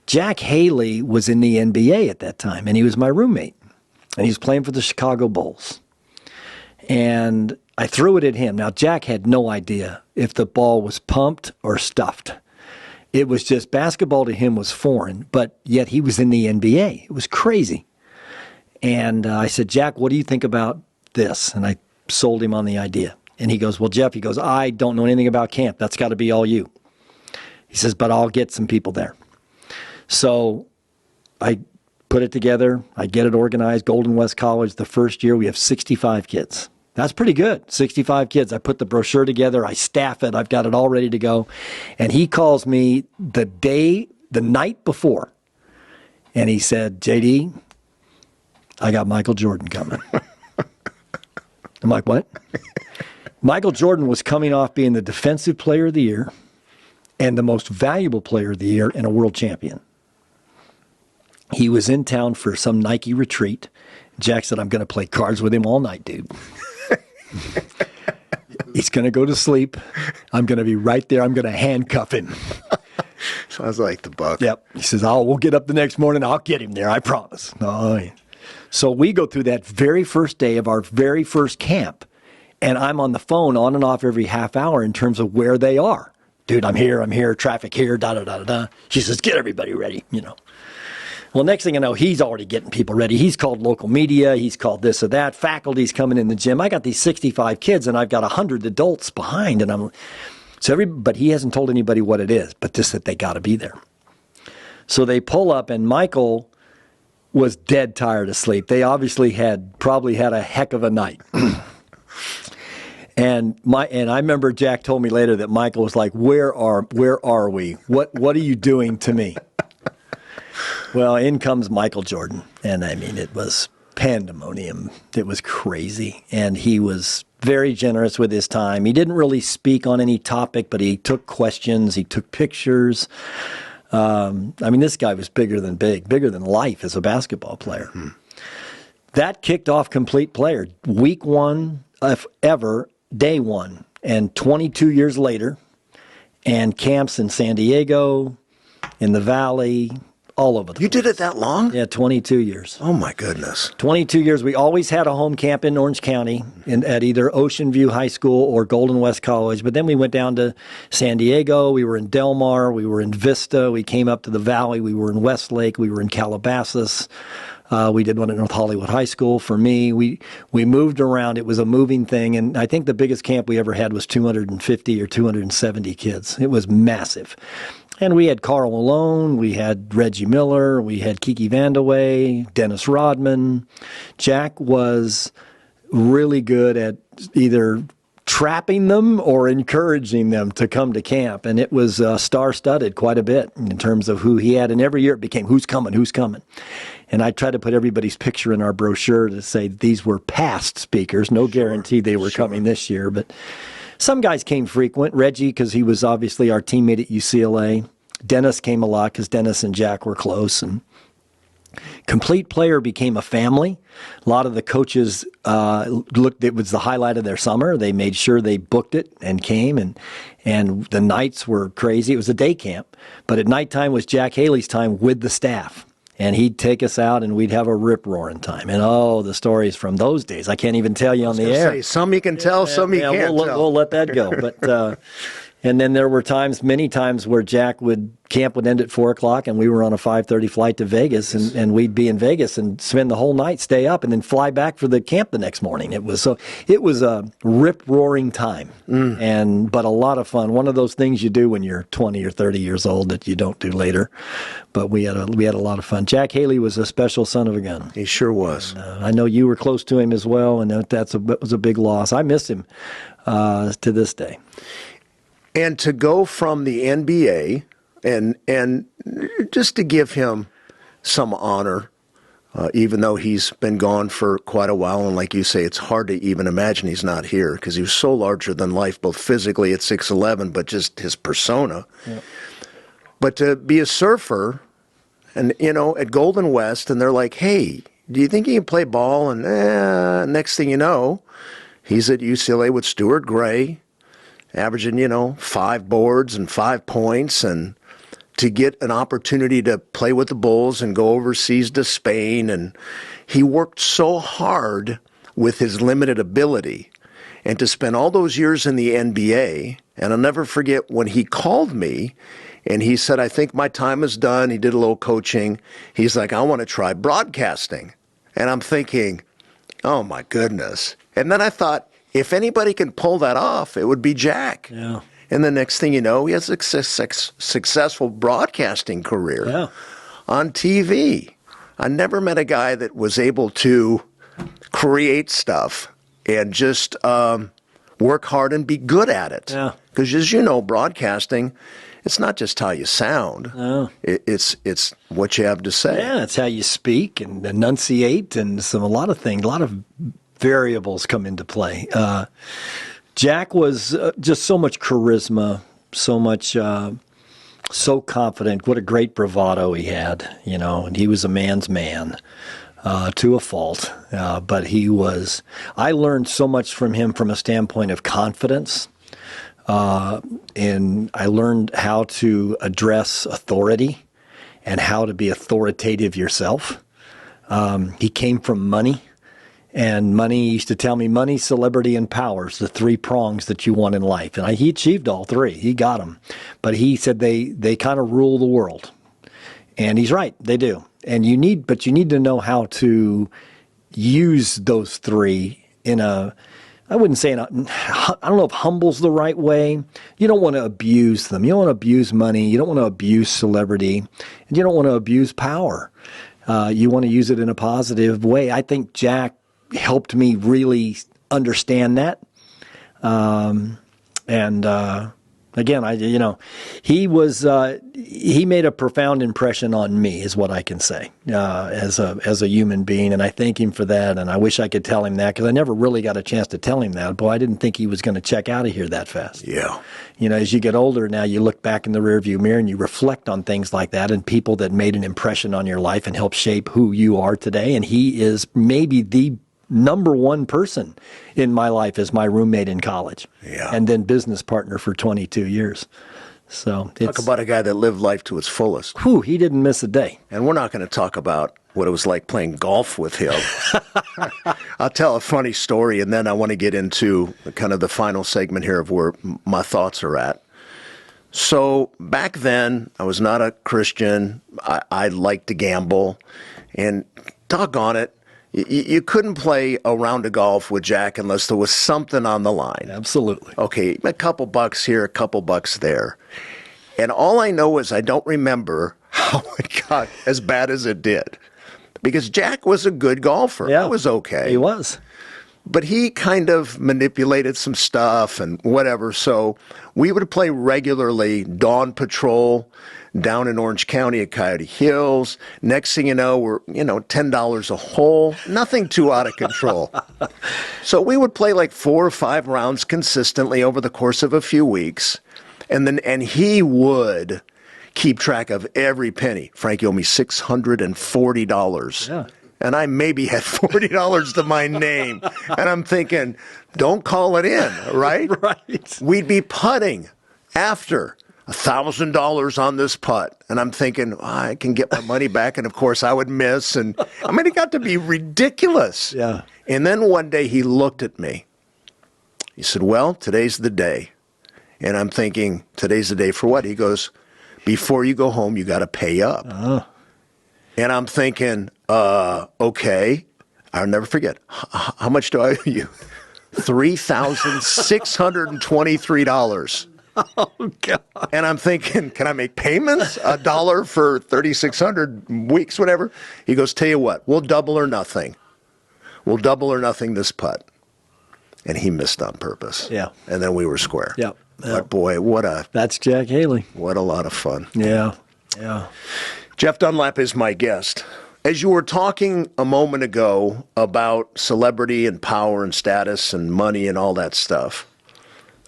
Speaker 2: Jack Haley was in the NBA at that time, and he was my roommate. And he was playing for the Chicago Bulls. And I threw it at him. Now, Jack had no idea if the ball was pumped or stuffed. It was just basketball to him was foreign, but yet he was in the NBA. It was crazy. And I said, Jack, what do you think about this? And I sold him on the idea. And he goes, well, Jeff, I don't know anything about camp. That's got to be all you. He says, but I'll get some people there. So I put it together. I get it organized. Golden West College, the first year, we have 65 kids. That's pretty good, 65 kids. I put the brochure together. I staff it. I've got it all ready to go. And he calls me the night before. And he said, JD, I got Michael Jordan coming. I'm like, what? Michael Jordan was coming off being the Defensive Player of the Year and the most valuable player of the year and a world champion. He was in town for some Nike retreat. Jack said, I'm going to play cards with him all night, dude. He's going to go to sleep. I'm going to be right there. I'm going to handcuff him.
Speaker 1: Sounds like the Buck.
Speaker 2: Yep. He says, we'll get up the next morning. I'll get him there. I promise. Oh, yeah. So we go through that very first day of our very first camp, and I'm on the phone on and off every half hour in terms of where they are. Dude, I'm here, traffic here, da-da-da-da-da. She says, get everybody ready, Well, next thing I know, he's already getting people ready. He's called local media. He's called this or that. Faculty's coming in the gym. I got these 65 kids, and I've got 100 adults behind, but he hasn't told anybody what it is, but just that they got to be there. So they pull up, and Michael was dead tired of sleep. They obviously probably had a heck of a night. And I remember Jack told me later that Michael was like, where are we? What are you doing to me? Well, in comes Michael Jordan. And I mean, it was pandemonium. It was crazy. And he was very generous with his time. He didn't really speak on any topic, but he took questions. He took pictures. This guy was bigger than life as a basketball player. Mm-hmm. That kicked off Complete Player. Week one of ever, day one. And 22 years later, and camps in San Diego, in the Valley, all over the place.
Speaker 1: You did it that long?
Speaker 2: Yeah, 22 years.
Speaker 1: Oh, my goodness.
Speaker 2: 22 years. We always had a home camp in Orange County at either Ocean View High School or Golden West College. But then we went down to San Diego. We were in Del Mar. We were in Vista. We came up to the Valley. We were in Westlake. We were in Calabasas. We did one at North Hollywood High School. For me, we moved around. It was a moving thing. And I think the biggest camp we ever had was 250 or 270 kids. It was massive. And we had Carl Malone, we had Reggie Miller, we had Kiki Vandeweghe, Dennis Rodman. Jack was really good at either trapping them or encouraging them to come to camp. And it was star-studded quite a bit in terms of who he had. And every year it became, who's coming? And I tried to put everybody's picture in our brochure to say these were past speakers. No guarantee they were coming this year, but some guys came frequent. Reggie, because he was obviously our teammate at UCLA. Dennis came a lot because Dennis and Jack were close. And Complete Player became a family. A lot of the coaches it was the highlight of their summer. They made sure they booked it and came. And the nights were crazy. It was a day camp. But at nighttime was Jack Haley's time with the staff. And he'd take us out, and we'd have a rip-roaring time. And, the stories from those days, I can't even tell you on the air.
Speaker 1: Say, some you can tell, some you can't tell.
Speaker 2: We'll let that go. But and then there were many times where camp would end at 4 o'clock, and we were on a 5:30 flight to Vegas, and we'd be in Vegas and spend the whole night, stay up, and then fly back for the camp the next morning. It was a rip-roaring time, but a lot of fun. One of those things you do when you're 20 or 30 years old that you don't do later. But we had a lot of fun. Jack Haley was a special son of a gun.
Speaker 1: He sure was.
Speaker 2: I know you were close to him as well, and that was a big loss. I miss him to this day.
Speaker 1: And to go from the NBA and just to give him some honor, even though he's been gone for quite a while, and like you say, it's hard to even imagine he's not here because he was so larger than life, both physically at 6'11", but just his persona. Yeah. But to be a surfer, and at Golden West, and they're like, "Hey, do you think you can play ball?" And next thing you know, he's at UCLA with Stuart Gray, averaging 5 boards and 5 points, and to get an opportunity to play with the Bulls and go overseas to Spain. And he worked so hard with his limited ability, and to spend all those years in the NBA. And I'll never forget when he called me and he said, "I think my time is done." He did a little coaching. He's like, "I want to try broadcasting." And I'm thinking, oh my goodness. And then I thought, if anybody can pull that off, it would be Jack.
Speaker 2: Yeah.
Speaker 1: And the next thing you know, he has a successful broadcasting career on TV. I never met a guy that was able to create stuff and just work hard and be good at it. Yeah. Because as you know, broadcasting, it's not just how you sound. No. It's what you have to say.
Speaker 2: Yeah, it's how you speak and enunciate, and a lot of things, a lot of variables come into play. Jack was just so much charisma, so confident. What a great bravado he had, and he was a man's man. to a fault. But I learned so much from him from a standpoint of confidence. And I learned how to address authority and how to be authoritative yourself. He came from money. And money, he used to tell me, money, celebrity, and power is the three prongs that you want in life. And he achieved all three. He got them. But he said they kind of rule the world. And he's right. They do. And you need to know how to use those three in a, I wouldn't say, I don't know if humble's the right way. You don't want to abuse them. You don't want to abuse money. You don't want to abuse celebrity. And you don't want to abuse power. You want to use it in a positive way. I think Jack helped me really understand that. Again, he made a profound impression on me, is what I can say, as a human being. And I thank him for that. And I wish I could tell him that, because I never really got a chance to tell him that. Boy, I didn't think he was going to check out of here that fast.
Speaker 1: Yeah.
Speaker 2: As you get older now, you look back in the rearview mirror and you reflect on things like that and people that made an impression on your life and helped shape who you are today. And he is maybe the number one person in my life as my roommate in college, and then business partner for 22 years. So
Speaker 1: talk about a guy that lived life to its fullest.
Speaker 2: He didn't miss a day.
Speaker 1: And we're not going to talk about what it was like playing golf with him. I'll tell a funny story, and then I want to get into kind of the final segment here of where my thoughts are at. So back then, I was not a Christian. I liked to gamble, and doggone it, you couldn't play a round of golf with Jack unless there was something on the line.
Speaker 2: Absolutely.
Speaker 1: Okay, a couple bucks here, a couple bucks there. And all I know is I don't remember how it got as bad as it did. Because Jack was a good golfer.
Speaker 2: Yeah,
Speaker 1: I was okay.
Speaker 2: He was.
Speaker 1: But he kind of manipulated some stuff and whatever. So we would play regularly Dawn Patrol down in Orange County at Coyote Hills. Next thing you know, we're, $10 a hole. Nothing too out of control. So we would play like 4 or 5 rounds consistently over the course of a few weeks. And he would keep track of every penny. Frank, you owe me $640.
Speaker 2: Yeah.
Speaker 1: And I maybe had $40 to my name. And I'm thinking, don't call it in, right?
Speaker 2: Right.
Speaker 1: We'd be putting after $1,000 on this putt. And I'm thinking, I can get my money back. And of course I would miss. And it got to be ridiculous.
Speaker 2: Yeah.
Speaker 1: And then one day he looked at me. He said, well, today's the day. And I'm thinking, today's the day for what? He goes, before you go home, you got to pay up. And I'm thinking, okay. I'll never forget. How much do I owe you? $3,623.
Speaker 2: Oh, God.
Speaker 1: And I'm thinking, can I make payments? $1 for 3,600 weeks, whatever. He goes, tell you what, we'll double or nothing. We'll double or nothing this putt. And he missed on purpose.
Speaker 2: Yeah.
Speaker 1: And then we were square.
Speaker 2: Yep.
Speaker 1: But boy,
Speaker 2: that's Jack Haley.
Speaker 1: What a lot of fun.
Speaker 2: Yeah. Yeah.
Speaker 1: Jeff Dunlap is my guest. As you were talking a moment ago about celebrity and power and status and money and all that stuff,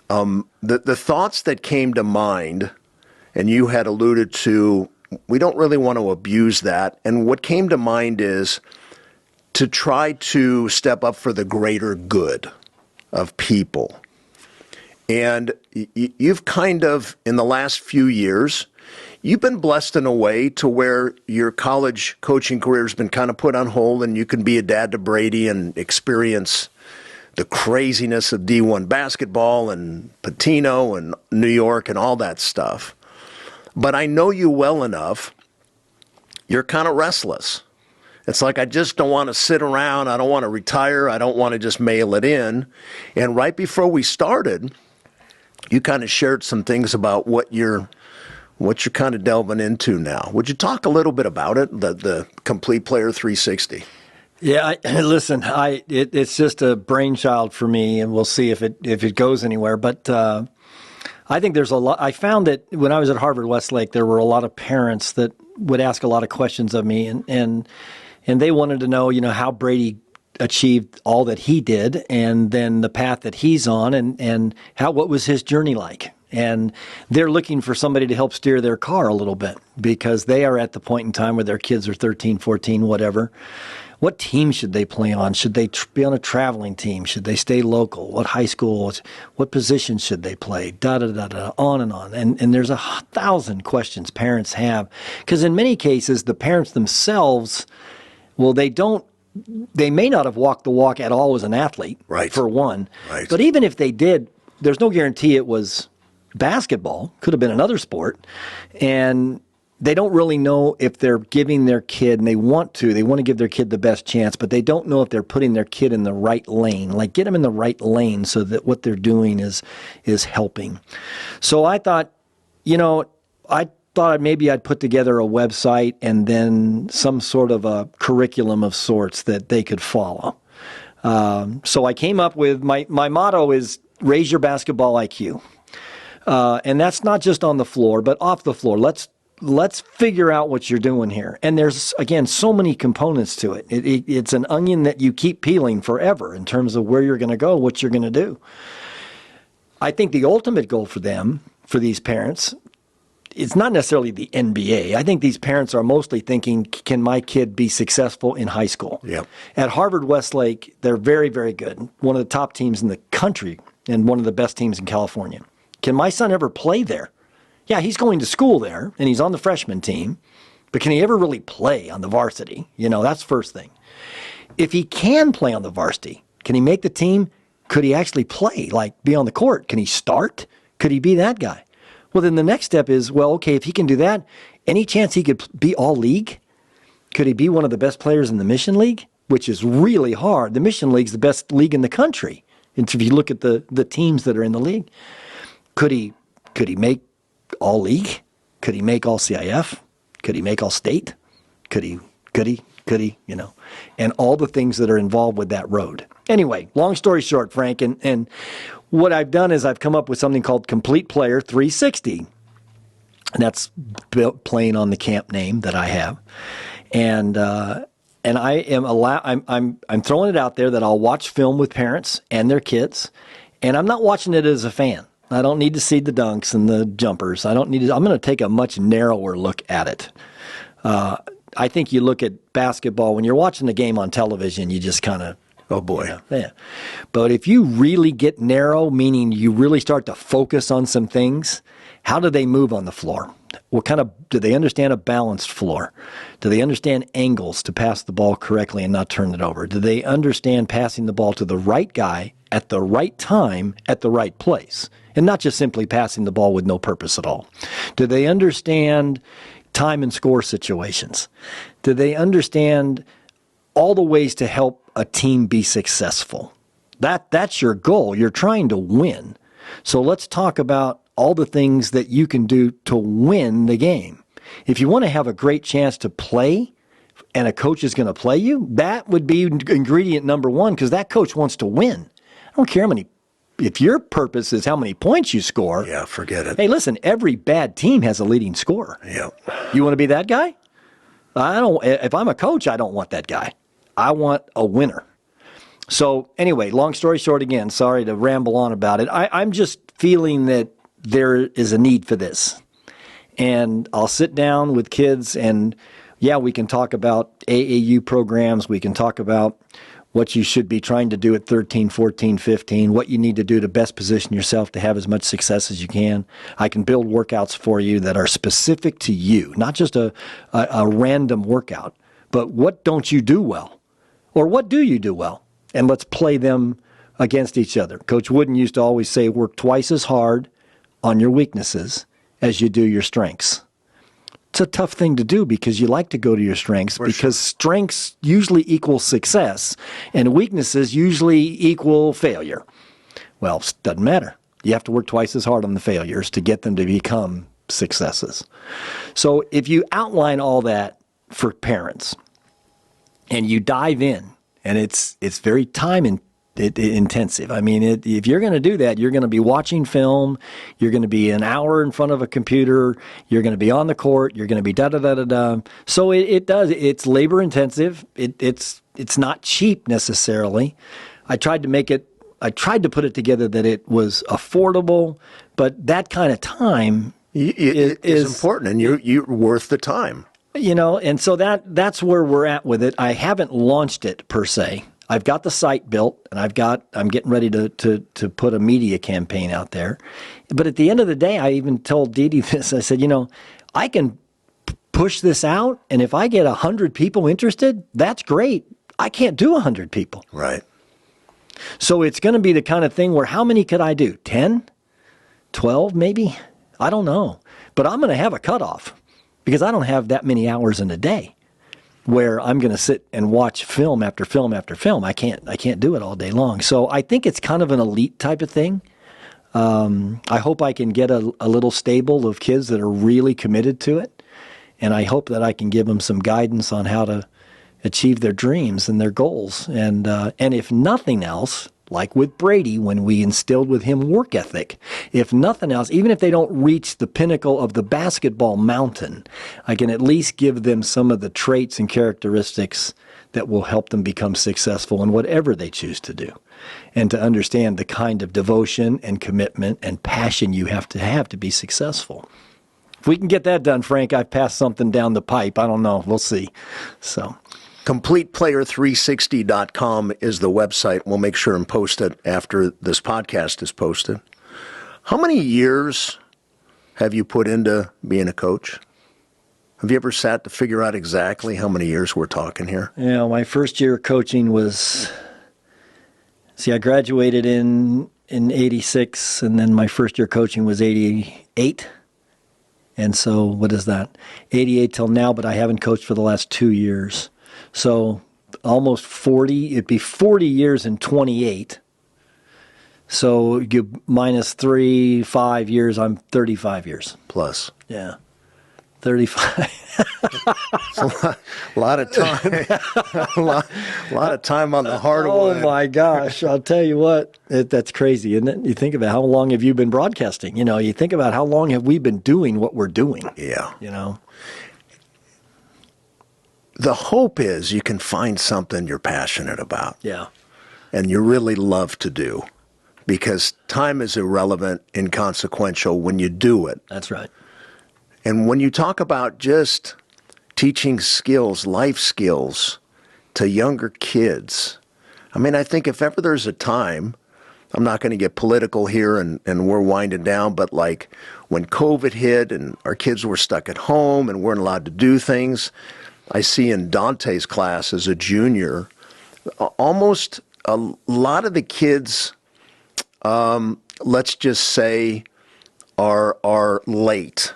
Speaker 1: the thoughts that came to mind, and you had alluded to, we don't really want to abuse that. And what came to mind is to try to step up for the greater good of people. And you've kind of, in the last few years, you've been blessed in a way to where your college coaching career has been kind of put on hold, and you can be a dad to Brady and experience the craziness of D1 basketball and Patino and New York and all that stuff. But I know you well enough, you're kind of restless. It's like, I just don't want to sit around. I don't want to retire. I don't want to just mail it in. And right before we started, you kind of shared some things about what you're kind of delving into now. Would you talk a little bit about it, the Complete Player 360?
Speaker 2: Yeah, listen, it's just a brainchild for me, and we'll see if it goes anywhere. But I think there's a lot. I found that when I was at Harvard Westlake, there were a lot of parents that would ask a lot of questions of me, and they wanted to know, how Brady achieved all that he did, and then the path that he's on, and what was his journey like. And they're looking for somebody to help steer their car a little bit because they are at the point in time where their kids are 13, 14, whatever. What team should they play on? Should they be on a traveling team? Should they stay local? What high school? What position should they play? On and on. And there's 1,000 questions parents have. Because in many cases, the parents themselves, well, they may not have walked the walk at all as an athlete,
Speaker 1: right,
Speaker 2: for one.
Speaker 1: Right.
Speaker 2: But even if they did, there's no guarantee it was basketball. Could have been another sport. And they don't really know if they're giving their kid, and they want to give their kid the best chance, but they don't know if they're putting their kid in the right lane. Like, get them in the right lane so that what they're doing is helping. So I thought, maybe I'd put together a website and then some sort of a curriculum of sorts that they could follow. So I came up with, my motto is raise your basketball IQ. And that's not just on the floor, but off the floor. Let's figure out what you're doing here. And there's, again, so many components to it. It's an onion that you keep peeling forever in terms of where you're going to go, what you're going to do. I think the ultimate goal for these parents, it's not necessarily the NBA. I think these parents are mostly thinking, can my kid be successful in high school?
Speaker 1: Yep.
Speaker 2: At Harvard-Westlake, they're very, very good. One of the top teams in the country and one of the best teams in California. Can my son ever play there? Yeah, he's going to school there, and he's on the freshman team, but can he ever really play on the varsity? That's the first thing. If he can play on the varsity, can he make the team? Could he actually play, like be on the court? Can he start? Could he be that guy? Well, then the next step is, well, okay, if he can do that, any chance he could be all league? Could he be one of the best players in the Mission League, which is really hard? The Mission League's the best league in the country. And if you look at the teams that are in the league, could he make all league? Could he make all CIF? Could he make all state? Could he, and all the things that are involved with that road. Anyway, long story short, Frank, and what I've done is I've come up with something called Complete Player 360. And that's playing on the camp name that I have. And I am I'm throwing it out there that I'll watch film with parents and their kids, and I'm not watching it as a fan. I don't need to see the dunks and the jumpers. I'm going to take a much narrower look at it. I think you look at basketball, when you're watching the game on television, you just kind of,
Speaker 1: oh boy.
Speaker 2: Yeah. But if you really get narrow, meaning you really start to focus on some things, how do they move on the floor? Do they understand a balanced floor? Do they understand angles to pass the ball correctly and not turn it over? Do they understand passing the ball to the right guy at the right time at the right place? And not just simply passing the ball with no purpose at all. Do they understand time and score situations? Do they understand all the ways to help a team be successful? That's your goal. You're trying to win. So let's talk about all the things that you can do to win the game. If you want to have a great chance to play and a coach is going to play you, that would be ingredient number one, because that coach wants to win. I don't care how many. If your purpose is how many points you score,
Speaker 1: yeah, forget it.
Speaker 2: Hey, listen, every bad team has a leading scorer.
Speaker 1: Yeah.
Speaker 2: You want to be that guy? If I'm a coach, I don't want that guy. I want a winner. So anyway, long story short again, sorry to ramble on about it. I'm just feeling that there is a need for this. And I'll sit down with kids and, yeah, we can talk about AAU programs. We can talk about what you should be trying to do at 13, 14, 15, what you need to do to best position yourself to have as much success as you can. I can build workouts for you that are specific to you, not just a random workout, but what don't you do well? Or what do you do well? And let's play them against each other. Coach Wooden used to always say, work twice as hard on your weaknesses as you do your strengths. It's a tough thing to do because you like to go to your strengths, because strengths usually equal success and weaknesses usually equal failure. Well, it doesn't matter. You have to work twice as hard on the failures to get them to become successes. So if you outline all that for parents and you dive in, and it's very time intensive. I mean, if you're going to do that, you're going to be watching film, you're going to be an hour in front of a computer, you're going to be on the court, you're going to be da-da-da-da-da. So it's labor intensive. It's not cheap necessarily. I tried to make it tried to put it together that it was affordable, but that kind of time
Speaker 1: is important, and you're worth the time.
Speaker 2: And so that's where we're at with it. I haven't launched it per se. I've got the site built, and I'm getting ready to put a media campaign out there. But at the end of the day, I even told Dee Dee this. I said, I can push this out, and if I get 100 people interested, that's great. I can't do 100 people.
Speaker 1: Right.
Speaker 2: So it's going to be the kind of thing where how many could I do? 10? 12 maybe? I don't know. But I'm going to have a cutoff because I don't have that many hours in a day where I'm going to sit and watch film after film after film. I can't do it all day long. So I think it's kind of an elite type of thing. I hope I can get a little stable of kids that are really committed to it. And I hope that I can give them some guidance on how to achieve their dreams and their goals. And if nothing else, like with Brady, when we instilled with him work ethic, if nothing else, even if they don't reach the pinnacle of the basketball mountain, I can at least give them some of the traits and characteristics that will help them become successful in whatever they choose to do. And to understand the kind of devotion and commitment and passion you have to be successful. If we can get that done, Frank, I've passed something down the pipe. I don't know. We'll see. So,
Speaker 1: CompletePlayer360.com is the website. We'll make sure and post it after this podcast is posted. How many years have you put into being a coach? Have you ever sat to figure out exactly how many years we're talking here?
Speaker 2: My first year of coaching was, I graduated in 86, and then my first year coaching was 88. And so what is that? 88 till now, but I haven't coached for the last 2 years. So almost 40. It'd be 40 years in 28. So you minus 5 years, I'm 35 years.
Speaker 1: Plus.
Speaker 2: Yeah. 35.
Speaker 1: A lot of time. a lot of time on the hardwood.
Speaker 2: Oh my gosh! I'll tell you what, that's crazy, isn't it? You think about how long have you been broadcasting? You think about how long have we been doing what we're doing?
Speaker 1: Yeah. The hope is you can find something you're passionate about.
Speaker 2: Yeah.
Speaker 1: And you really love to do, because time is irrelevant, inconsequential when you do it.
Speaker 2: That's right.
Speaker 1: And when you talk about just teaching skills, life skills, to younger kids, I think if ever there's a time, I'm not going to get political here and we're winding down, but like when COVID hit and our kids were stuck at home and weren't allowed to do things, I see in Dante's class as a junior, almost a lot of the kids, let's just say, are late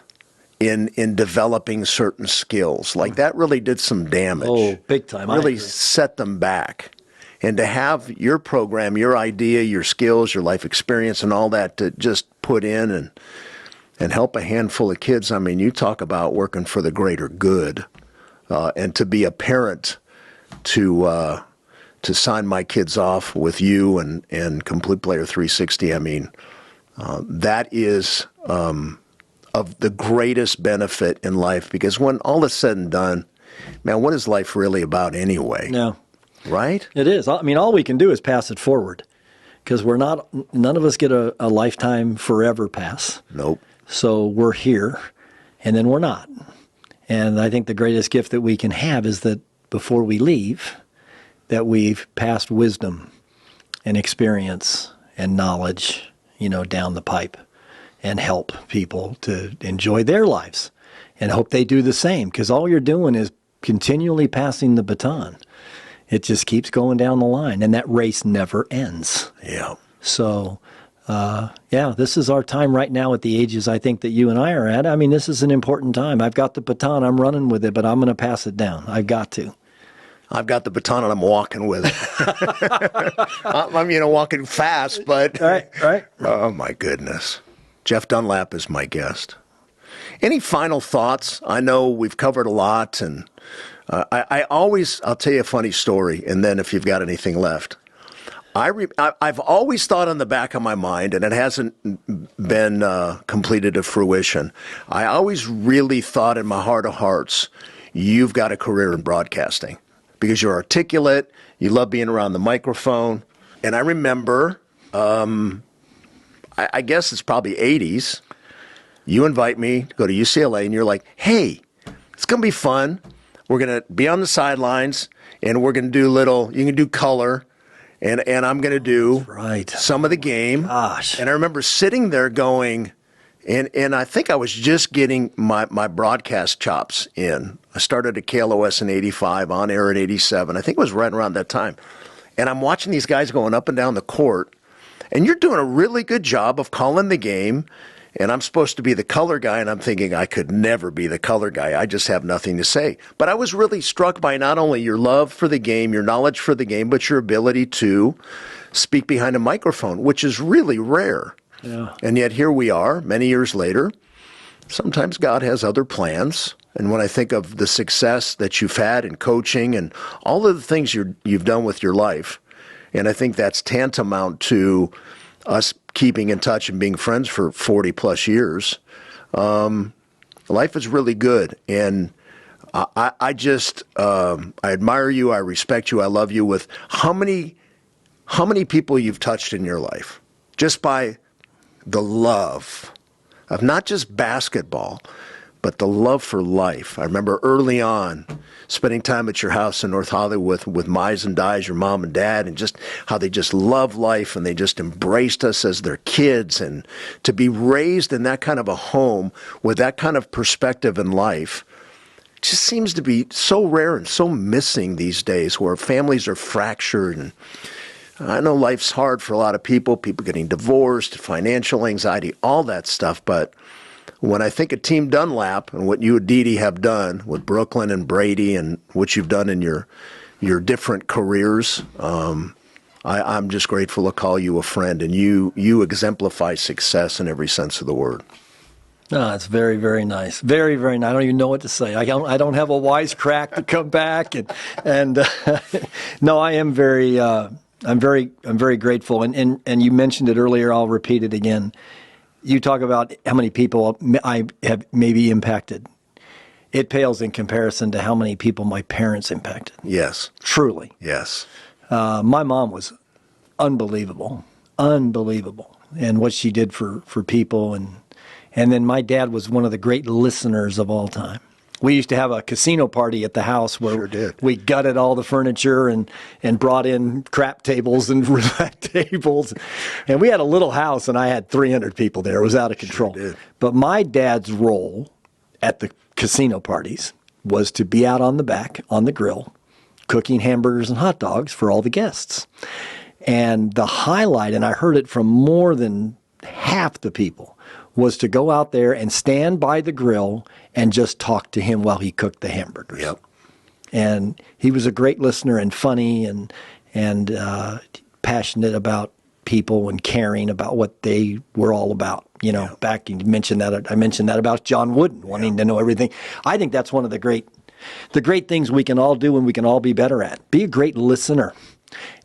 Speaker 1: in developing certain skills. Like that really did some damage.
Speaker 2: Oh, big time.
Speaker 1: Really set them back. And to have your program, your idea, your skills, your life experience and all that to just put in and help a handful of kids. You talk about working for the greater good. And to be a parent to sign my kids off with you and Complete Player 360, that is of the greatest benefit in life, because when all is said and done, man, what is life really about anyway?
Speaker 2: No.
Speaker 1: Right?
Speaker 2: It is. All we can do is pass it forward, because none of us get a lifetime forever pass.
Speaker 1: Nope.
Speaker 2: So we're here, and then we're not. And I think the greatest gift that we can have is that before we leave, that we've passed wisdom and experience and knowledge, down the pipe, and help people to enjoy their lives and hope they do the same, because all you're doing is continually passing the baton. It just keeps going down the line, and that race never ends.
Speaker 1: Yeah.
Speaker 2: So, this is our time right now at the ages I think that you and I are at. This is an important time. I've got the baton, I'm running with it, but I'm going to pass it down. I've got to.
Speaker 1: I've got the baton and I'm walking with it. I'm walking fast, but...
Speaker 2: Right.
Speaker 1: Oh, my goodness. Jeff Dunlap is my guest. Any final thoughts? I know we've covered a lot, and I'll tell you a funny story, and then if you've got anything left. I've always thought on the back of my mind, and it hasn't been completed to fruition, I always really thought in my heart of hearts, you've got a career in broadcasting, because you're articulate, you love being around the microphone. And I remember I guess it's probably 80s. You invite me to go to UCLA, and you're like, hey, it's going to be fun. We're going to be on the sidelines, and we're going to do you can do color, and I'm going to do some of the game.
Speaker 2: Gosh.
Speaker 1: And I remember sitting there going, and I think I was just getting my broadcast chops in. I started at KLOS in 85, on air in 87. I think it was right around that time. And I'm watching these guys going up and down the court, and you're doing a really good job of calling the game. And I'm supposed to be the color guy, and I'm thinking I could never be the color guy. I just have nothing to say. But I was really struck by not only your love for the game, your knowledge for the game, but your ability to speak behind a microphone, which is really rare.
Speaker 2: Yeah.
Speaker 1: And yet here we are, many years later. Sometimes God has other plans. And when I think of the success that you've had in coaching and all of the things you've done with your life, and I think that's tantamount to us keeping in touch and being friends for 40 plus years. Life is really good. And I just, I admire you. I respect you. I love you. With how many people you've touched in your life just by the love of not just basketball, but the love for life. I remember early on spending time at your house in North Hollywood with Mize and Dies, your mom and dad, and just how they just love life and they just embraced us as their kids. And to be raised in that kind of a home with that kind of perspective in life just seems to be so rare and so missing these days, where families are fractured. And I know life's hard for a lot of people getting divorced, financial anxiety, all that stuff. But when I think of Team Dunlap and what you and Dee Dee have done with Brooklyn and Brady and what you've done in your different careers, I'm just grateful to call you a friend. And you exemplify success in every sense of the word.
Speaker 2: No, it's very, very nice. Very, very nice. I don't even know what to say. I don't have a wisecrack to come back. And no, I am very, I'm very grateful. And you mentioned it earlier. I'll repeat it again. You talk about how many people I have maybe impacted. It pales in comparison to how many people my parents impacted.
Speaker 1: Yes.
Speaker 2: Truly.
Speaker 1: Yes.
Speaker 2: My mom was unbelievable. And what she did for people. And then my dad was one of the great listeners of all time. We used to have a casino party at the house where we gutted all the furniture and brought in crap tables and roulette tables. And we had a little house, and I had 300 people there. It was out of control. But my dad's role at the casino parties was to be out on the back, on the grill, cooking hamburgers and hot dogs for all the guests. And the highlight, and I heard it from more than half the people, was to go out there and stand by the grill and just talk to him while he cooked the hamburgers.
Speaker 1: Yep.
Speaker 2: And he was a great listener and funny and passionate about people and caring about what they were all about. You know, back you mentioned that I mentioned that about John Wooden wanting to know everything. I think that's one of the great things we can all do and we can all be better at. Be a great listener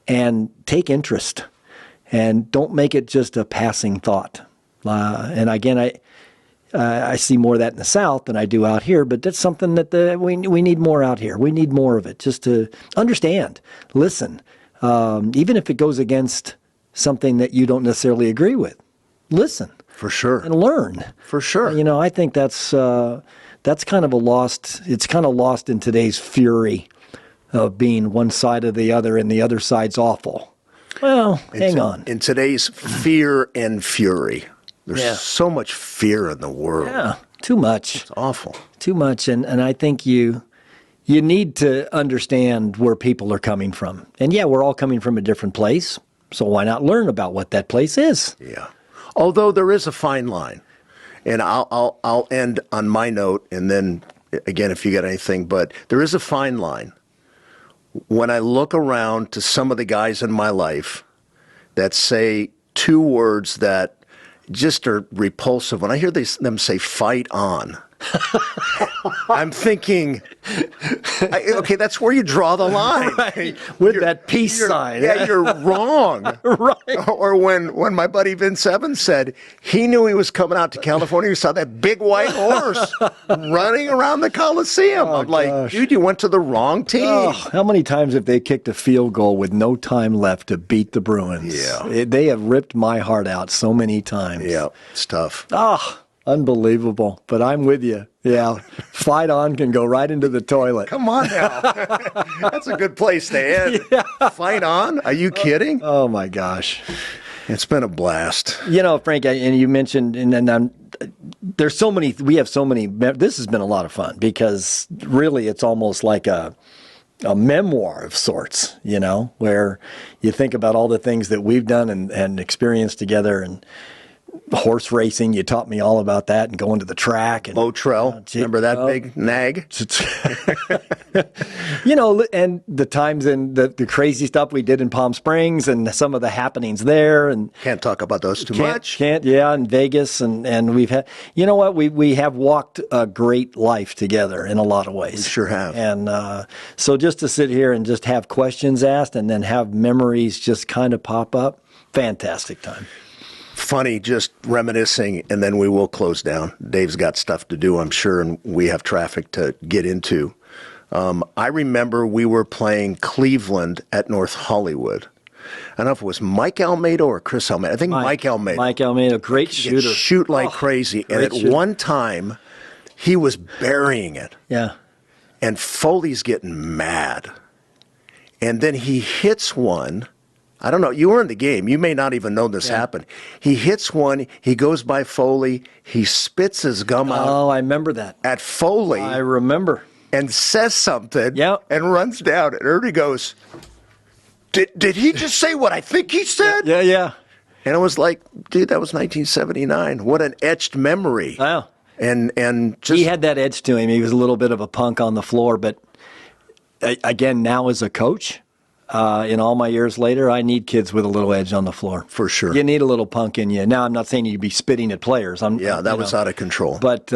Speaker 2: and take interest, and don't make it just a passing thought. And again, I see more of that in the South than I do out here, but that's something that we need more out here. We need more of it, just to understand, listen, even if it goes against something that you don't necessarily agree with. Listen.
Speaker 1: For sure.
Speaker 2: And learn.
Speaker 1: For sure.
Speaker 2: You know, I think that's kind of it's kind of lost in today's fury of being one side or the other, and the other side's awful. Well, hang on.
Speaker 1: In today's fear and fury, there's so much fear in the world.
Speaker 2: Yeah, too much.
Speaker 1: It's awful.
Speaker 2: Too much, and I think you need to understand where people are coming from. And yeah, we're all coming from a different place, so why not learn about what that place is?
Speaker 1: Yeah. Although there is a fine line, and I'll end on my note, and then again, if you got anything, but there is a fine line. When I look around to some of the guys in my life that say two words that just are repulsive, when I hear them say fight on, I'm thinking, okay, that's where you draw the line.
Speaker 2: Right. With that peace sign.
Speaker 1: Yeah, you're wrong.
Speaker 2: Right.
Speaker 1: Or when my buddy Vince Evans said he knew he was coming out to California, he saw that big white horse running around the Coliseum. I'm like, dude, you went to the wrong team.
Speaker 2: Oh, how many times have they kicked a field goal with no time left to beat the Bruins?
Speaker 1: Yeah.
Speaker 2: They have ripped my heart out so many times.
Speaker 1: Yeah, it's tough.
Speaker 2: Oh, unbelievable. But I'm with you. Yeah. Fight on can go right into the toilet.
Speaker 1: Come on now. That's a good place to end. Yeah. Fight on? Are you kidding?
Speaker 2: Oh, my gosh.
Speaker 1: It's been a blast.
Speaker 2: You know, Frank, and you mentioned, there's so many, we have so many, this has been a lot of fun because really it's almost like a memoir of sorts, you know, where you think about all the things that we've done and experienced together, and horse racing, you taught me all about that, and going to the track. And
Speaker 1: Botrel, remember that big nag?
Speaker 2: You know, and the times and the crazy stuff we did in Palm Springs and some of the happenings there. And
Speaker 1: can't talk about those too much.
Speaker 2: Yeah, in Vegas. And we've had, you know what, we have walked a great life together in a lot of ways.
Speaker 1: We sure have.
Speaker 2: And so just to sit here and just have questions asked and then have memories just kind of pop up, fantastic time.
Speaker 1: Funny, just reminiscing, and then we will close down. Dave's got stuff to do, I'm sure, and we have traffic to get into. I remember we were playing Cleveland at North Hollywood. I don't know if it was Mike Almeida or Chris Almeida. I think Mike Almeida.
Speaker 2: Mike Almeida, great shooter.
Speaker 1: Shoot like crazy. And at one time, he was burying it.
Speaker 2: Yeah.
Speaker 1: And Foley's getting mad. And then he hits one. I don't know. You were in the game. You may not even know this happened. He hits one. He goes by Foley. He spits his gum out.
Speaker 2: Oh, I remember that.
Speaker 1: At Foley.
Speaker 2: I remember.
Speaker 1: And says something.
Speaker 2: Yep.
Speaker 1: And runs down. And Ernie goes, Did he just say what I think he said?
Speaker 2: Yeah.
Speaker 1: And it was like, dude, that was 1979. What an etched memory.
Speaker 2: Wow.
Speaker 1: And just
Speaker 2: he had that edge to him. He was a little bit of a punk on the floor, but again, now as a coach, in all my years later, I need kids with a little edge on the floor.
Speaker 1: For sure.
Speaker 2: You need a little punk in you. Now, I'm not saying you'd be spitting at players.
Speaker 1: That was out of control.
Speaker 2: But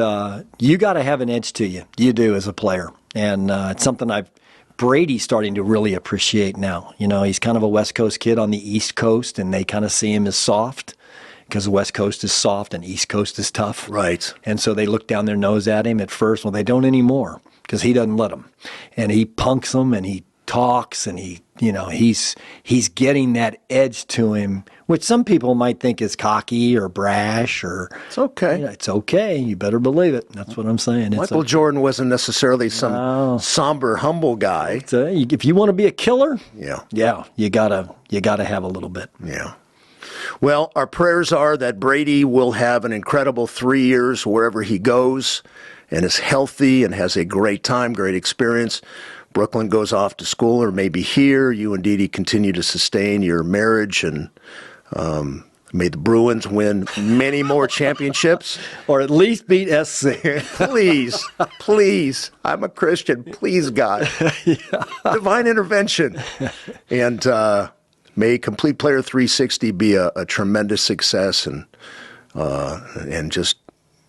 Speaker 2: you got to have an edge to you. You do as a player. And it's something Brady's starting to really appreciate now. You know, he's kind of a West Coast kid on the East Coast, and they kind of see him as soft because the West Coast is soft and East Coast is tough.
Speaker 1: Right.
Speaker 2: And so they look down their nose at him at first. Well, they don't anymore because he doesn't let them. And he punks them and he talks and he's getting that edge to him, which some people might think is cocky or brash or
Speaker 1: it's okay.
Speaker 2: It's okay. You better believe it. That's what I'm saying.
Speaker 1: Michael Jordan wasn't necessarily some somber, humble guy.
Speaker 2: If you want to be a killer,
Speaker 1: yeah,
Speaker 2: you gotta have a little bit.
Speaker 1: Yeah. Well, our prayers are that Brady will have an incredible 3 years wherever he goes and is healthy and has a great time, great experience. Brooklyn goes off to school, or maybe here. You and Dee Dee continue to sustain your marriage, and may the Bruins win many more championships.
Speaker 2: Or at least beat SC.
Speaker 1: Please. I'm a Christian. Please, God. Divine intervention. And may Complete Player 360 be a tremendous success, and just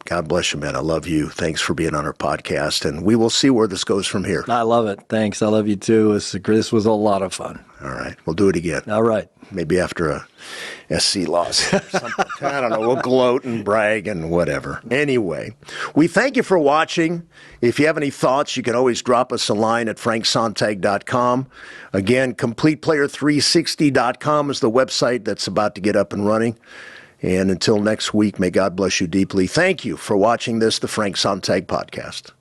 Speaker 1: God bless you, man. I love you. Thanks for being on our podcast, and we will see where this goes from here.
Speaker 2: I love it. Thanks. I love you too. This was a lot of fun.
Speaker 1: All right. We'll do it again.
Speaker 2: All right.
Speaker 1: Maybe after a SC loss or something. I don't know. We'll gloat and brag and whatever. Anyway, we thank you for watching. If you have any thoughts, you can always drop us a line at franksontag.com. Again, CompletePlayer360.com is the website that's about to get up and running. And until next week, may God bless you deeply. Thank you for watching the Frank Sontag Podcast.